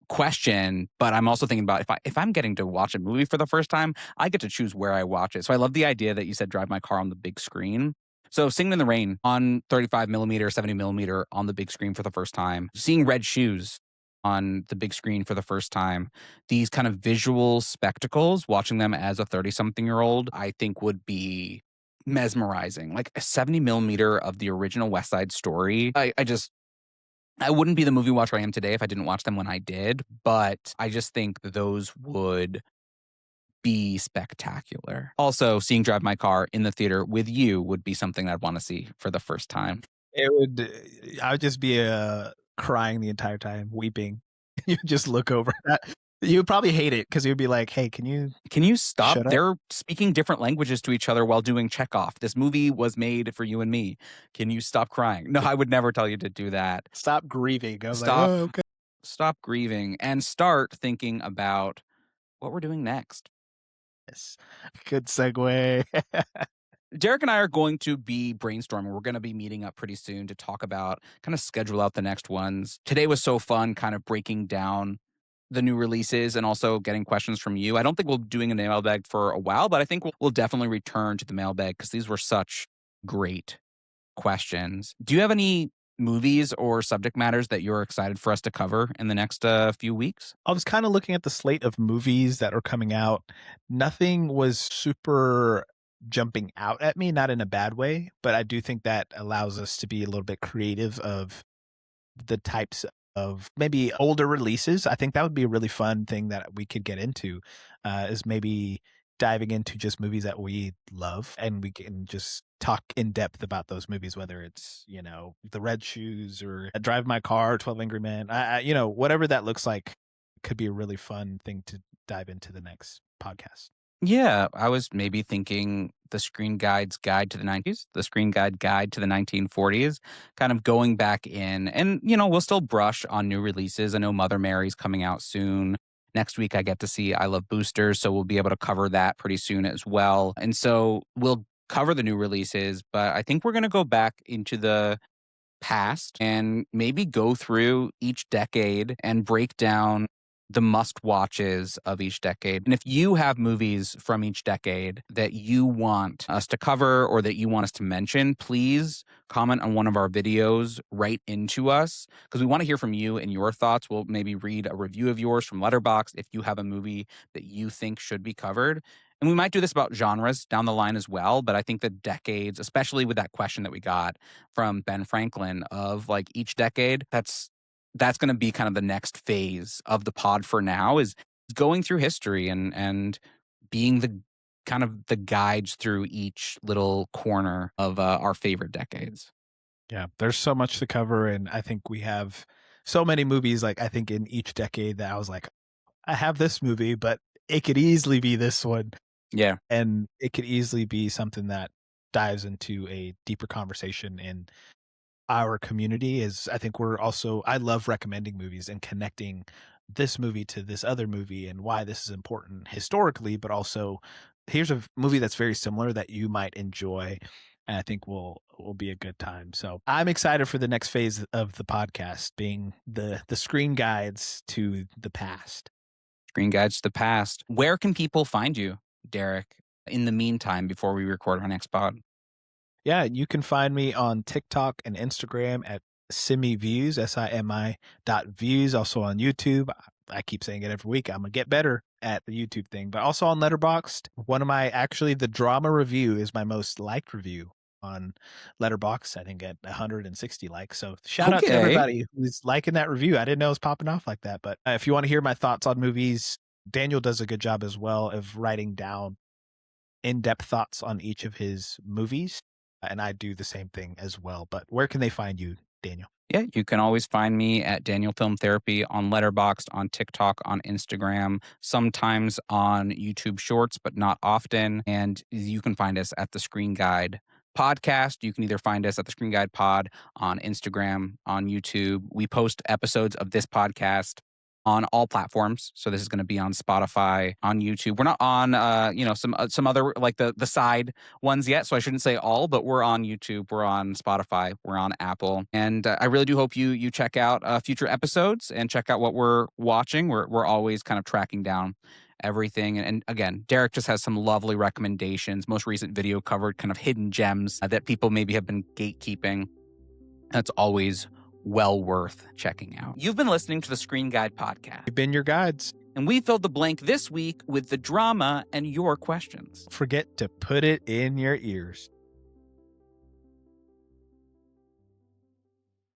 question, but I'm also thinking about if I'm getting to watch a movie for the first time, I get to choose where I watch it. So I love the idea that you said drive my car on the big screen. So Singing in the Rain on 35 millimeter, 70 millimeter on the big screen for the first time, seeing Red Shoes on the big screen for the first time, these kind of visual spectacles, watching them as a 30 something year old, I think would be mesmerizing. Like a 70 millimeter of the original West Side Story. I wouldn't be the movie watcher I am today if I didn't watch them when I did, but I just think those would be spectacular. Also, seeing Drive My Car in the theater with you would be something I'd wanna see for the first time. It would I would just be, crying the entire time, weeping. You just look over that. You would probably hate it because 'cause you'd be like, "Hey, can you Can you stop? shut up? They're speaking different languages to each other while doing Chekhov. This movie was made for you and me. Can you stop crying?" No, I would never tell you to do that. Stop grieving." I was like, Stop "Oh, okay." stop grieving and start thinking about what we're doing next. Yes. Good segue. Derek and I are going to be brainstorming. We're going to be meeting up pretty soon to talk about kind of schedule out the next ones. Today was so fun, kind of breaking down the new releases and also getting questions from you. I don't think we'll be doing a mailbag for a while, but I think we'll definitely return to the mailbag because these were such great questions. Do you have any movies or subject matters that you're excited for us to cover in the next few weeks? I was kinda looking at the slate of movies that are coming out. Nothing was super jumping out at me, not in a bad way, but I do think that allows us to be a little bit creative of the types of maybe older releases. I think that would be a really fun thing that we could get into, is maybe diving into just movies that we love, and we can just talk in depth about those movies, whether it's, The Red Shoes or Drive My Car, 12 Angry Men. Whatever that looks like could be a really fun thing to dive into the next podcast. Yeah, I was maybe thinking the Screen Guide's Guide to the 90s, the Screen Guide to the 1940s, kind of going back in. And, we'll still brush on new releases. I know Mother Mary's coming out soon. Next week, I get to see I Love Boosters, so we'll be able to cover that pretty soon as well. And so we'll cover the new releases, but I think we're going to go back into the past and maybe go through each decade and break down the must watches of each decade. And if you have movies from each decade that you want us to cover or that you want us to mention, please comment on one of our videos right into us because we want to hear from you and your thoughts. We'll maybe read a review of yours from Letterboxd if you have a movie that you think should be covered. And we might do this about genres down the line as well. But I think the decades, especially with that question that we got from Ben Franklin of like each decade, that's going to be kind of the next phase of the pod for now is going through history and being the kind of the guides through each little corner of our favorite decades. Yeah, there's so much to cover, and I think we have so many movies, like, I think in each decade that I was like, "I have this movie, but it could easily be this one." Yeah. And it could easily be something that dives into a deeper conversation in our community. Is I think we're also I love recommending movies and connecting this movie to this other movie and why this is important historically, but also here's a movie that's very similar that you might enjoy, and I think will be a good time. So I'm excited for the next phase of the podcast being the screen guides to the past. Screen Guides to the Past. Where can people find you, Derek, in the meantime before we record our next pod? Yeah, you can find me on TikTok and Instagram at SimiViews, SIMI dot views. Also on YouTube. I keep saying it every week. I'm gonna get better at the YouTube thing, but also on Letterboxd. One of my actually the drama review is my most liked review on Letterboxd. I think at 160 likes. So shout out to Okay. everybody who's liking that review. I didn't know it was popping off like that, but if you want to hear my thoughts on movies, Daniel does a good job as well of writing down in-depth thoughts on each of his movies, and I do the same thing as well. But where can they find you, Daniel? Yeah, you can always find me at Daniel Film Therapy on Letterboxd, on TikTok, on Instagram, sometimes on YouTube Shorts, but not often. And you can find us at the Screen Guide podcast. You can either find us at the Screen Guide Pod on Instagram, on YouTube. We post episodes of this podcast on all platforms. So this is going to be on Spotify, on YouTube. We're not on, some other like the side ones yet. So I shouldn't say all, but we're on YouTube, we're on Spotify, we're on Apple, and I really do hope you check out future episodes and check out what we're watching. We're always kind of tracking down everything. And again, Derek just has some lovely recommendations. Most recent video covered kind of hidden gems that people maybe have been gatekeeping. That's always well worth checking out. You've been listening to the Screen Guide Podcast. We've been your guides. And we filled the blank this week with the drama and your questions. Forget to put it in your ears.